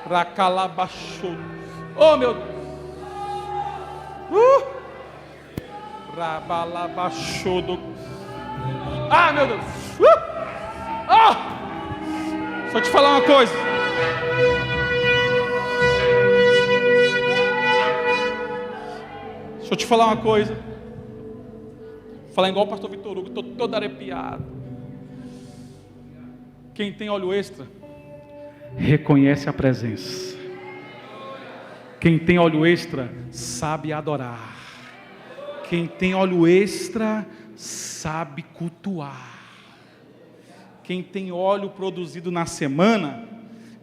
Racalabachu. Oh, meu Deus. Rabalabachudo. Meu Deus. Deixa eu te falar uma coisa. Vou falar igual o pastor Vitor Hugo, estou todo arrepiado. Quem tem óleo extra, reconhece a presença. Quem tem óleo extra, sabe adorar. Quem tem óleo extra, sabe cultuar. Quem tem óleo produzido na semana,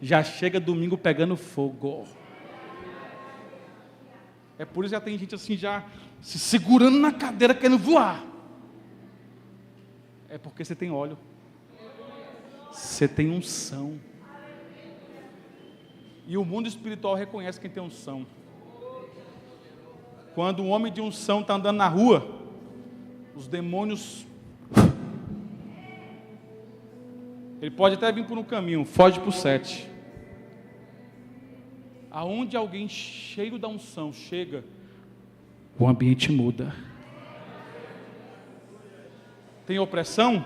já chega domingo pegando fogo. É por isso que já tem gente assim, já se segurando na cadeira, querendo voar. É porque você tem óleo. Você tem unção. E o mundo espiritual reconhece quem tem unção. Quando um homem de unção está andando na rua, os demônios, ele pode até vir por um caminho, foge por 7. Aonde alguém cheio da unção chega, o ambiente muda. Tem opressão?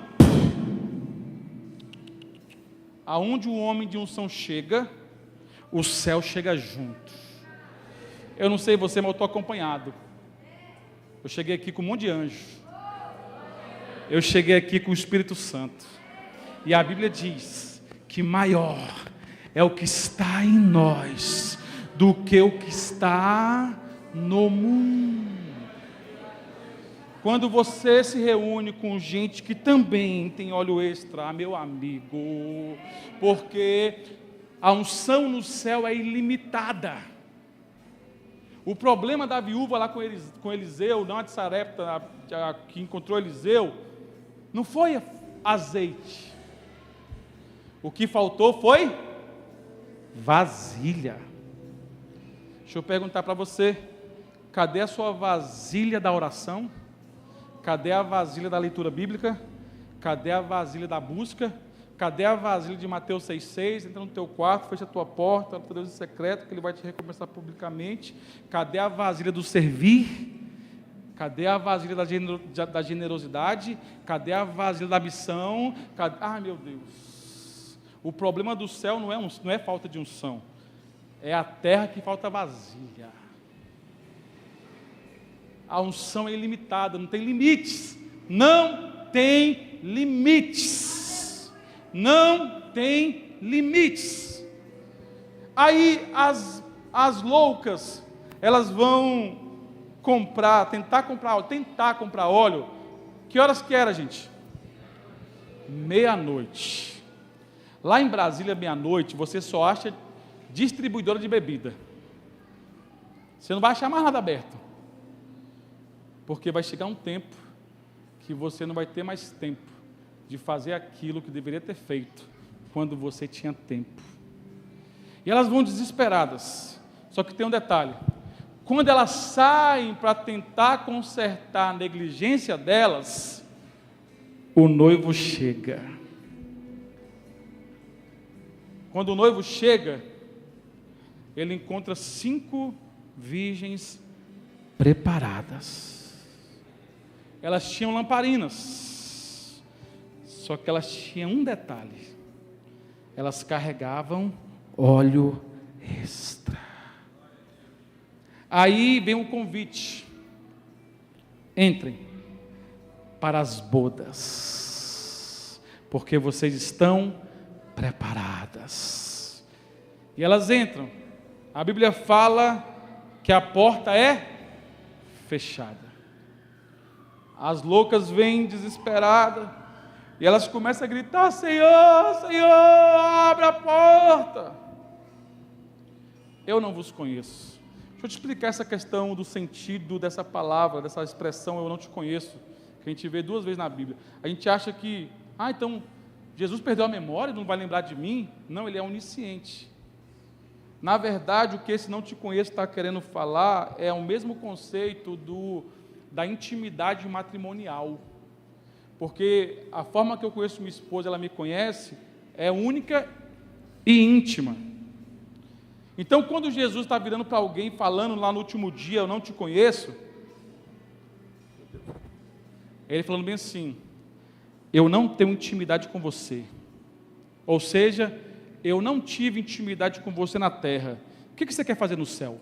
Aonde o homem de unção chega, o céu chega junto. Eu não sei você, mas eu estou acompanhado. Eu cheguei aqui com um monte de anjo. Eu cheguei aqui com o Espírito Santo. E a Bíblia diz que maior é o que está em nós do que o que está no mundo. Quando você se reúne com gente que também tem óleo extra, meu amigo, porque a unção no céu é ilimitada. O problema da viúva lá com Eliseu, não a de Sarepta, a que encontrou Eliseu, não foi azeite. O que faltou foi vasilha. Deixa eu perguntar para você, cadê a sua vasilha da oração? Cadê a vasilha da leitura bíblica? Cadê a vasilha da busca? Cadê a vasilha de Mateus 6,6? Entra no teu quarto, fecha a tua porta, ora teu Deus em secreto, que Ele vai te recompensar publicamente. Cadê a vasilha do servir? Cadê a vasilha da generosidade? Cadê a vasilha da missão? Meu Deus! O problema do céu não é falta de unção, é a terra que falta vasilha. A unção é ilimitada, não tem limites. Não tem limites. Não tem limites. Aí as loucas, elas vão tentar comprar óleo. Que horas que era, gente? 12:00. Lá em Brasília, 12:00, você só acha distribuidora de bebida. Você não vai achar mais nada aberto. Porque vai chegar um tempo que você não vai ter mais tempo de fazer aquilo que deveria ter feito quando você tinha tempo. E elas vão desesperadas. Só que tem um detalhe: quando elas saem para tentar consertar a negligência delas, o noivo chega. Quando o noivo chega, ele encontra 5 virgens preparadas. Elas tinham lamparinas, só que elas tinham um detalhe: elas carregavam óleo extra. Aí vem um convite: entrem para as bodas, porque vocês estão preparadas. E elas entram. A Bíblia fala que a porta é fechada. As loucas vêm desesperadas e elas começam a gritar: Senhor, Senhor, abre a porta. Eu não vos conheço. Deixa eu te explicar essa questão do sentido dessa palavra, dessa expressão eu não te conheço, que a gente vê 2 vezes na Bíblia. A gente acha que, então Jesus perdeu a memória, não vai lembrar de mim? Não, ele é onisciente. Na verdade, o que esse não te conheço está querendo falar é o mesmo conceito da intimidade matrimonial. Porque a forma que eu conheço minha esposa, ela me conhece, é única e íntima. Então, quando Jesus está virando para alguém, falando lá no último dia, eu não te conheço, ele falando bem assim: eu não tenho intimidade com você. Ou seja, eu não tive intimidade com você na terra. O que você quer fazer no céu?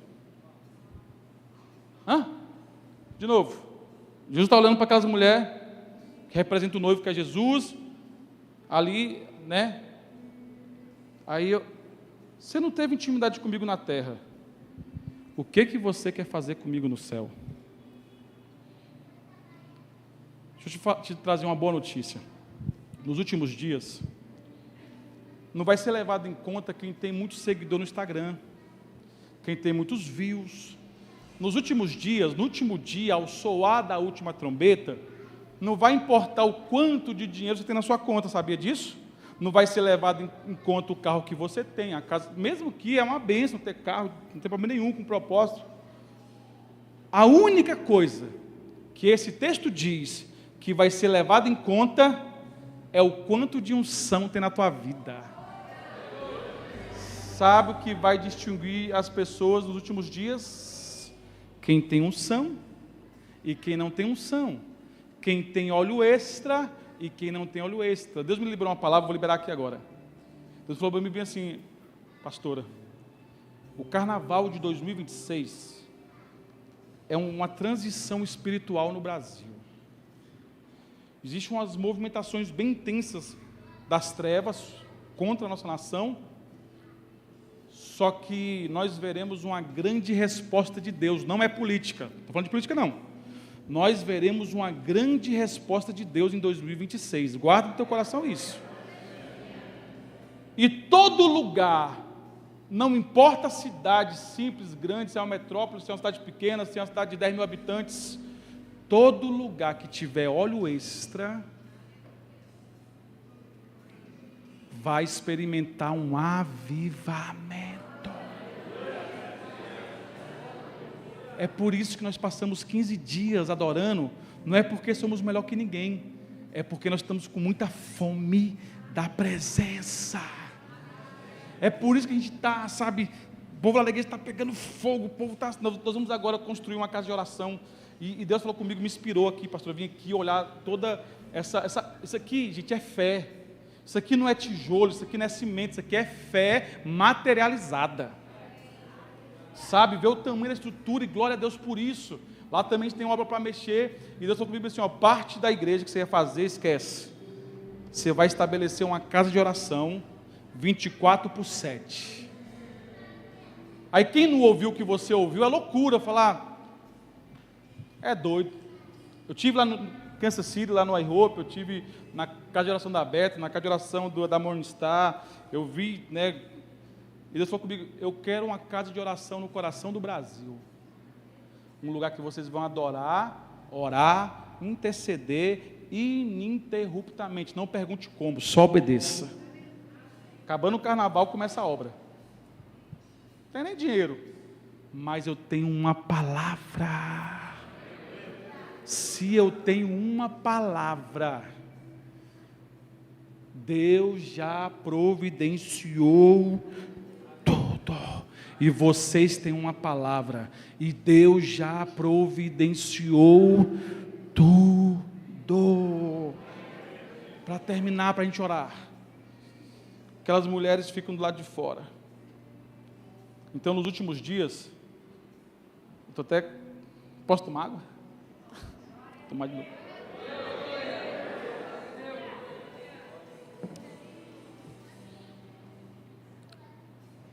De novo, Jesus está olhando para aquelas mulheres que representam o noivo, que é Jesus, ali, né? Aí, você não teve intimidade comigo na terra, o que você quer fazer comigo no céu? Deixa eu te trazer uma boa notícia. Nos últimos dias, não vai ser levado em conta quem tem muito seguidor no Instagram, quem tem muitos views. Nos últimos dias, no último dia, ao soar da última trombeta, não vai importar o quanto de dinheiro você tem na sua conta, sabia disso? Não vai ser levado em conta o carro que você tem, a casa, mesmo que é uma bênção ter carro, não tem problema nenhum com propósito. A única coisa que esse texto diz que vai ser levado em conta é o quanto de unção tem na tua vida. Sabe o que vai distinguir as pessoas nos últimos dias? Quem tem unção e quem não tem unção. Quem tem óleo extra e quem não tem óleo extra. Deus me liberou uma palavra, vou liberar aqui agora. Deus falou para mim bem assim: pastora, o carnaval de 2026 é uma transição espiritual no Brasil. Existem umas movimentações bem intensas das trevas contra a nossa nação, só que nós veremos uma grande resposta de Deus. Não é política, não estou falando de política não. Nós veremos uma grande resposta de Deus em 2026, guarda no teu coração isso. E todo lugar, não importa a cidade simples, grande, se é uma metrópole, se é uma cidade pequena, se é uma cidade de 10 mil habitantes, todo lugar que tiver óleo extra, vai experimentar um avivamento. É por isso que nós passamos 15 dias adorando, não é porque somos melhor que ninguém, é porque nós estamos com muita fome da presença. É por isso que a gente está, sabe, o povo lá da igreja está pegando fogo, o povo está, nós vamos agora construir uma casa de oração, e Deus falou comigo, me inspirou aqui, pastor, eu vim aqui olhar toda isso aqui, gente, é fé. Isso aqui não é tijolo, isso aqui não é cimento, isso aqui é fé materializada. Sabe, ver o tamanho da estrutura, e glória a Deus por isso. Lá também a gente tem obra para mexer, e Deus falou comigo assim, parte da igreja que você ia fazer, esquece. Você vai estabelecer uma casa de oração 24/7. Aí quem não ouviu o que você ouviu, é loucura, falar, é doido. Eu tive lá no Kansas City, lá no iHope, eu tive na casa de oração da Beta, na casa de oração da Morningstar, eu vi, né, e Deus falou comigo, eu quero uma casa de oração no coração do Brasil, um lugar que vocês vão adorar, orar, interceder ininterruptamente, não pergunte como, só obedeça. Acabando o carnaval, começa a obra, não tem nem dinheiro, mas eu tenho uma palavra. Se eu tenho uma palavra, Deus já providenciou tudo. E vocês têm uma palavra, e Deus já providenciou tudo. Para terminar, para a gente orar. Aquelas mulheres ficam do lado de fora. Então, nos últimos dias, posso tomar água? Tomar de novo.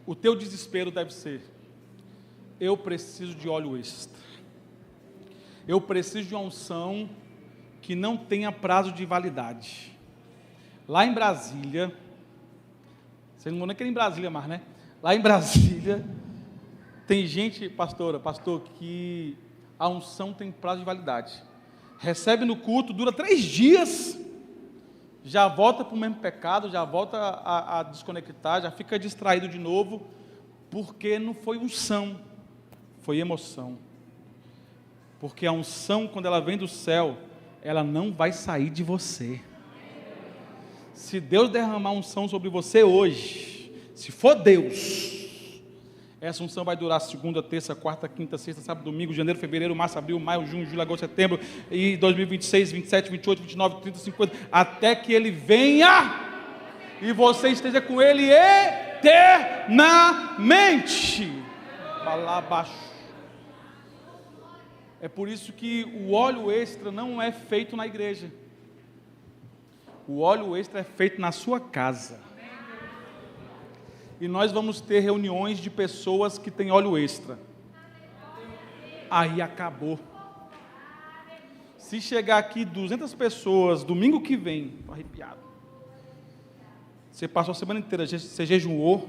O teu desespero deve ser: eu preciso de óleo extra. Eu preciso de uma unção que não tenha prazo de validade. Lá em Brasília, vocês não vão nem querer em Brasília mais, né? Lá em Brasília, tem gente, pastor, que a unção tem prazo de validade. Recebe no culto, dura 3 dias, já volta para o mesmo pecado, já volta a desconectar, já fica distraído de novo, porque não foi unção, foi emoção. Porque a unção, quando ela vem do céu, ela não vai sair de você. Se Deus derramar unção sobre você hoje, se for Deus, essa unção vai durar segunda, terça, quarta, quinta, sexta, sábado, domingo, janeiro, fevereiro, março, abril, maio, junho, julho, agosto, setembro, e 2026, 27, 28, 29, 30, 50, até que Ele venha e você esteja com Ele eternamente. Balabaixo. É por isso que o óleo extra não é feito na igreja. O óleo extra é feito na sua casa. E nós vamos ter reuniões de pessoas que têm óleo extra. Aí acabou. Se chegar aqui 200 pessoas, domingo que vem, estou arrepiado. Você passou a semana inteira, você jejuou,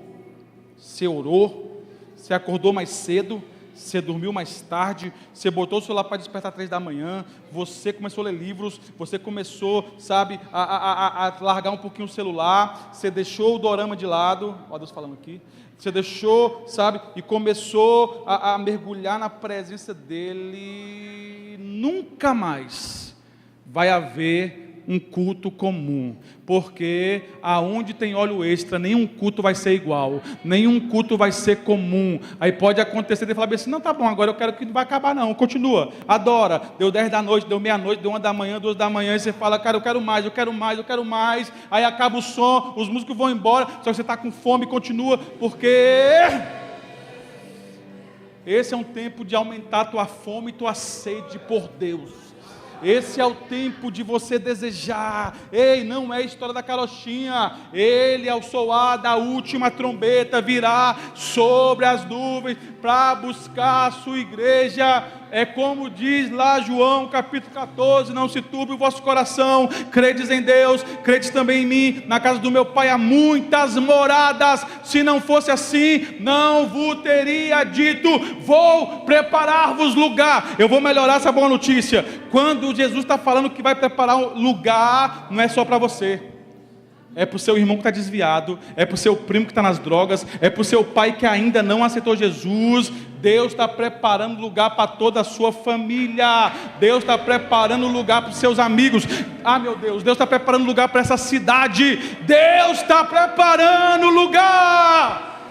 você orou, você acordou mais cedo, você dormiu mais tarde, você botou o celular para despertar 3 da manhã, você começou a ler livros, você começou, sabe, a largar um pouquinho o celular, você deixou o dorama de lado, ó Deus falando aqui, você deixou, sabe, e começou a mergulhar na presença dEle. Nunca mais vai haver um culto comum, porque aonde tem óleo extra, nenhum culto vai ser igual, nenhum culto vai ser comum. Aí pode acontecer de falar assim: não, tá bom, agora eu quero que não vai acabar não, continua, adora, deu 10 da noite, deu meia-noite, deu 1 da manhã, 2 da manhã, e você fala: cara, eu quero mais, eu quero mais, eu quero mais. Aí acaba o som, os músicos vão embora, só que você está com fome, continua, porque esse é um tempo de aumentar a tua fome e tua sede por Deus. Esse é o tempo de você desejar. Ei, não é a história da carochinha. Ele, ao soar da última trombeta, virá sobre as nuvens para buscar a sua igreja. É como diz lá João capítulo 14: não se turbe o vosso coração, credes em Deus, credes também em mim. Na casa do meu pai há muitas moradas. Se não fosse assim, não vos teria dito: vou preparar-vos lugar. Eu vou melhorar essa boa notícia. Quando Jesus está falando que vai preparar um lugar, não é só para você. É para o seu irmão que está desviado, é para o seu primo que está nas drogas, é para o seu pai que ainda não aceitou Jesus. Deus está preparando lugar para toda a sua família. Deus está preparando lugar para os seus amigos. Ah, meu Deus, Deus está preparando lugar para essa cidade. Deus está preparando lugar.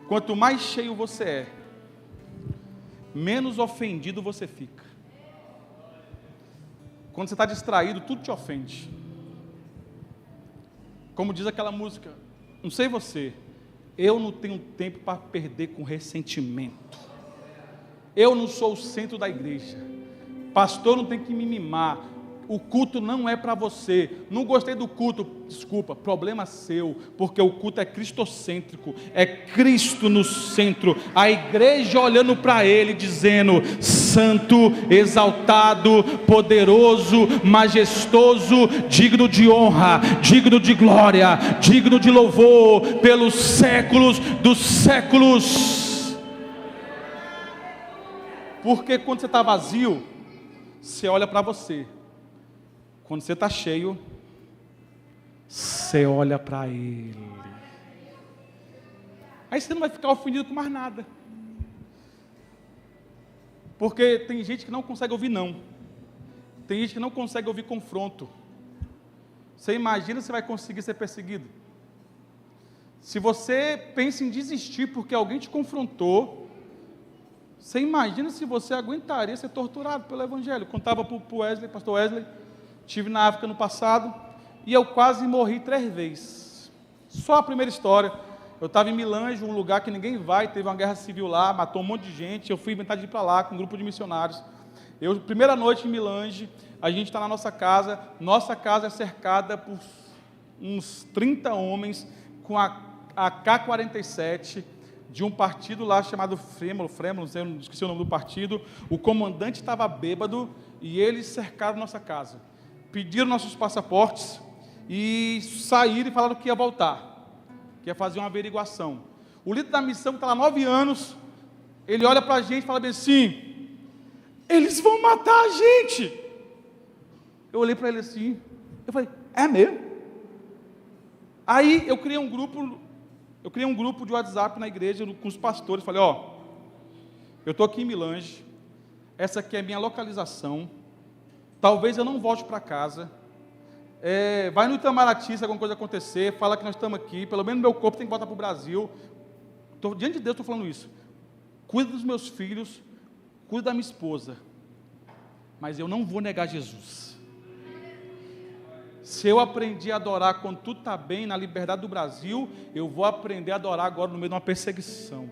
Quanto mais cheio você é, menos ofendido você fica. Quando você está distraído, tudo te ofende. Como diz aquela música, não sei você, eu não tenho tempo para perder com ressentimento. Eu não sou o centro da igreja. Pastor não tem que me mimar. O culto não é para você. Não gostei do culto, desculpa, problema seu, porque o culto é cristocêntrico, é Cristo no centro, a igreja olhando para Ele, dizendo: santo, exaltado, poderoso, majestoso, digno de honra, digno de glória, digno de louvor, pelos séculos dos séculos. Porque quando você está vazio, você olha para você. Quando você está cheio, você olha para Ele. Aí você não vai ficar ofendido com mais nada. Porque tem gente que não consegue ouvir não. Tem gente que não consegue ouvir confronto. Você imagina se vai conseguir ser perseguido? Se você pensa em desistir porque alguém te confrontou, você imagina se você aguentaria ser torturado pelo Evangelho. Contava para o Wesley, pastor Wesley, estive na África no passado, e eu quase morri 3 vezes. Só a primeira história. Eu estava em Milange, um lugar que ninguém vai, teve uma guerra civil lá, matou um monte de gente, eu fui inventar de ir para lá com um grupo de missionários. Primeira noite em Milange, a gente está na nossa casa é cercada por uns 30 homens com a AK-47 de um partido lá chamado Fremolo, esqueci o nome do partido. O comandante estava bêbado e eles cercaram nossa casa, pediram nossos passaportes e saíram e falaram que ia voltar, que ia fazer uma averiguação. O líder da missão, que está lá há 9 anos, ele olha para a gente e fala bem assim: eles vão matar a gente. Eu olhei para ele assim, eu falei: é mesmo? Aí eu criei um grupo de WhatsApp na igreja com os pastores. Falei: ó, eu estou aqui em Milange, essa aqui é a minha localização, talvez eu não volte para casa, vai no Itamaraty se alguma coisa acontecer, fala que nós estamos aqui, pelo menos meu corpo tem que voltar para o Brasil. Diante de Deus estou falando isso. Cuida dos meus filhos, cuida da minha esposa, mas eu não vou negar Jesus. Se eu aprendi a adorar quando tudo está bem, na liberdade do Brasil, eu vou aprender a adorar agora no meio de uma perseguição.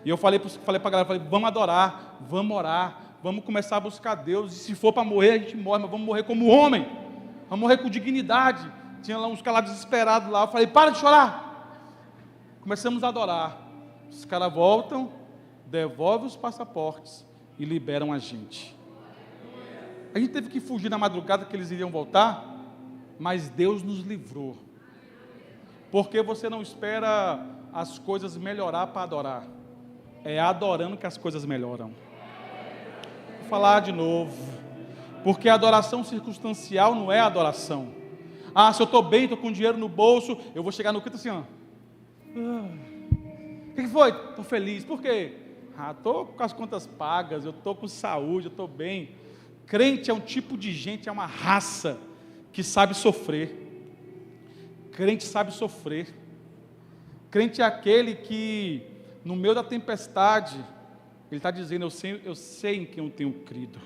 E eu falei para a galera, vamos adorar, vamos orar, vamos começar a buscar Deus, e se for para morrer, a gente morre, mas vamos morrer como homem, vamos morrer com dignidade. Tinha lá uns caras desesperados lá, eu falei: para de chorar. Começamos a adorar, os caras voltam, devolvem os passaportes e liberam a gente. A gente teve que fugir na madrugada que eles iriam voltar, mas Deus nos livrou, porque você não espera as coisas melhorar para adorar, é adorando que as coisas melhoram. Vou falar de novo, porque a adoração circunstancial não é adoração. Se eu estou bem, estou com dinheiro no bolso, eu vou chegar no culto assim, ó. O que foi? Estou feliz. Por quê? Estou com as contas pagas, eu estou com saúde, eu estou bem. Crente é um tipo de gente, é uma raça que sabe sofrer. Crente sabe sofrer. Crente é aquele que, no meio da tempestade, ele está dizendo: eu sei em quem eu tenho crido,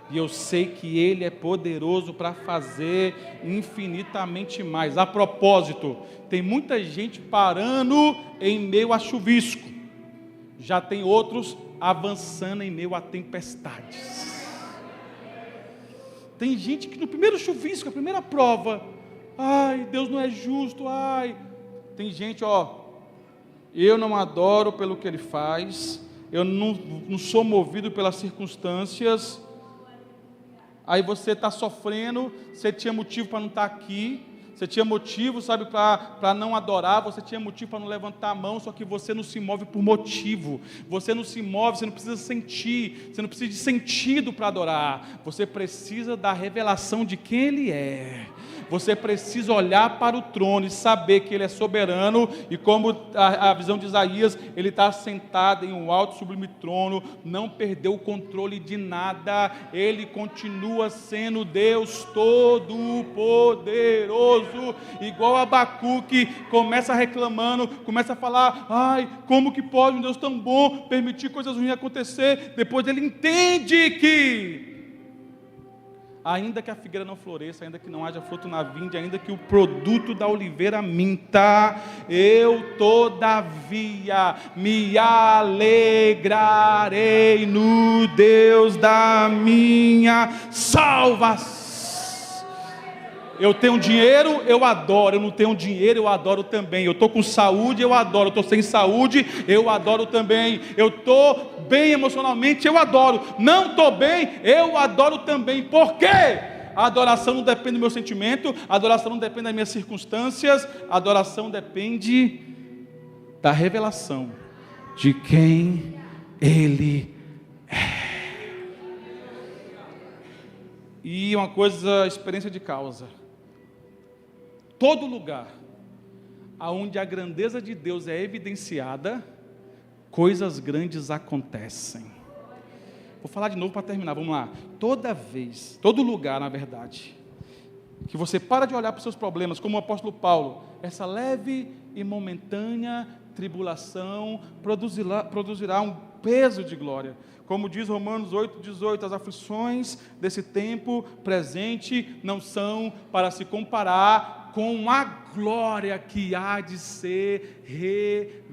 e eu sei que Ele é poderoso para fazer infinitamente mais. A propósito, tem muita gente parando em meio a chuvisco, já tem outros avançando em meio a tempestades. Tem gente que no primeiro chuvisco, a primeira prova, Deus não é justo, Tem gente, eu não adoro pelo que Ele faz, eu não sou movido pelas circunstâncias. Aí você está sofrendo, você tinha motivo para não estar aqui, você tinha motivo, sabe, para não adorar, você tinha motivo para não levantar a mão, só que você não se move por motivo, você não se move, você não precisa sentir, você não precisa de sentido para adorar, você precisa da revelação de quem Ele é. Você precisa olhar para o trono e saber que Ele é soberano, e como a visão de Isaías, Ele está sentado em um alto e sublime trono, não perdeu o controle de nada, Ele continua sendo Deus Todo-Poderoso, igual Abacuque, começa reclamando, começa a falar: como que pode um Deus tão bom permitir coisas ruins acontecer? Depois ele entende que ainda que a figueira não floresça, ainda que não haja fruto na vinde, ainda que o produto da oliveira minta, eu todavia me alegrarei no Deus da minha salvação. Eu tenho dinheiro, eu adoro. Eu não tenho dinheiro, eu adoro também. Eu estou com saúde, eu adoro. Eu estou sem saúde, eu adoro também. Eu estou bem emocionalmente, eu adoro. Não estou bem, eu adoro também. Por quê? A adoração não depende do meu sentimento, a adoração não depende das minhas circunstâncias, a adoração depende da revelação de quem Ele é. E uma coisa, experiência de causa. Todo lugar aonde a grandeza de Deus é evidenciada, coisas grandes acontecem. Vou falar de novo para terminar, vamos lá. Toda vez, todo lugar, na verdade, que você para de olhar para os seus problemas, como o apóstolo Paulo, essa leve e momentânea tribulação produzirá um peso de glória. Como diz Romanos 8,18, as aflições desse tempo presente não são para se comparar com a glória que há de ser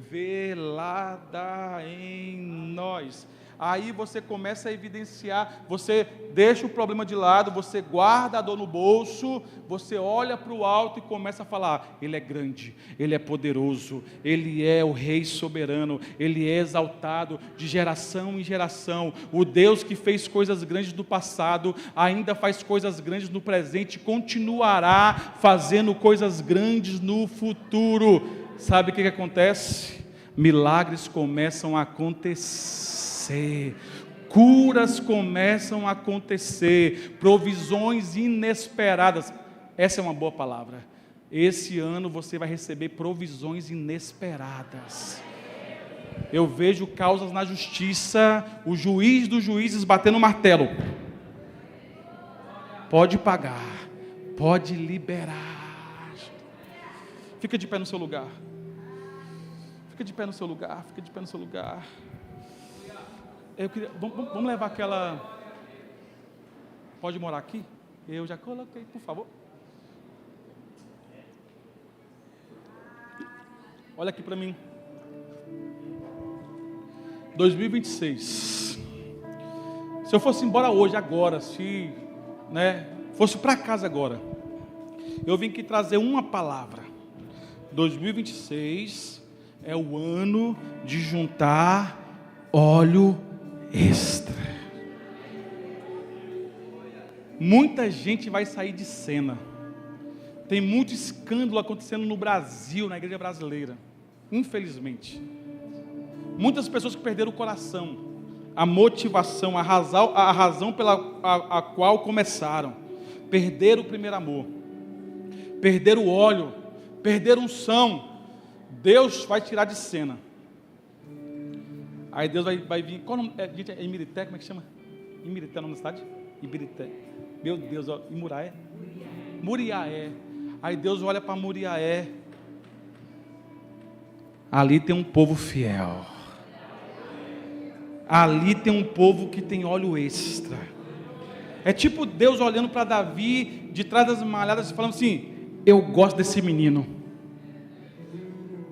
revelada em nós. Aí você começa a evidenciar, você deixa o problema de lado, você guarda a dor no bolso, você olha para o alto e começa a falar: Ele é grande, Ele é poderoso, Ele é o Rei soberano, Ele é exaltado de geração em geração. O Deus que fez coisas grandes no passado, ainda faz coisas grandes no presente, continuará fazendo coisas grandes no futuro. Sabe o que acontece? Milagres começam a acontecer. Curas começam a acontecer, provisões inesperadas. Essa é uma boa palavra. Esse ano você vai receber provisões inesperadas. Eu vejo causas na justiça, o juiz dos juízes batendo o martelo. Pode pagar, pode liberar. Fica de pé no seu lugar. Fica de pé no seu lugar, fica de pé no seu lugar. Vamos levar aquela... Pode morar aqui? Eu já coloquei, por favor. Olha aqui para mim. 2026. Se eu fosse embora hoje, agora, se fosse para casa agora, eu vim aqui trazer uma palavra. 2026 é o ano de juntar óleo extra. Muita gente vai sair de cena. Tem muito escândalo acontecendo no Brasil, na igreja brasileira, infelizmente. Muitas pessoas que perderam o coração, a motivação, a razão pela qual começaram, perderam o primeiro amor, perderam o óleo, perderam unção. Deus vai tirar de cena. Aí Deus vai vir. Qual o nome? Gente, é Imirité? Como é que chama? Imirité é o nome da cidade? Imirité. Meu Deus, ó, Imuraé? Muriaé. Aí Deus olha para Muriaé. Ali tem um povo fiel. Ali tem um povo que tem óleo extra. É tipo Deus olhando para Davi de trás das malhadas e falando assim: eu gosto desse menino,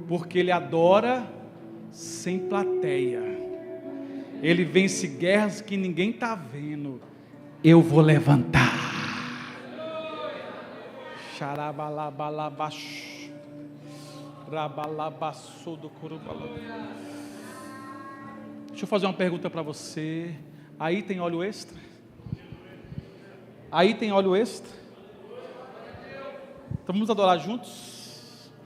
porque ele adora sem plateia, ele vence guerras que ninguém está vendo. Eu vou levantar. Xarabalabalabaxo, rabalabaço do corubala. Deixa eu fazer uma pergunta para você. Aí tem óleo extra? Aí tem óleo extra? Então vamos adorar juntos?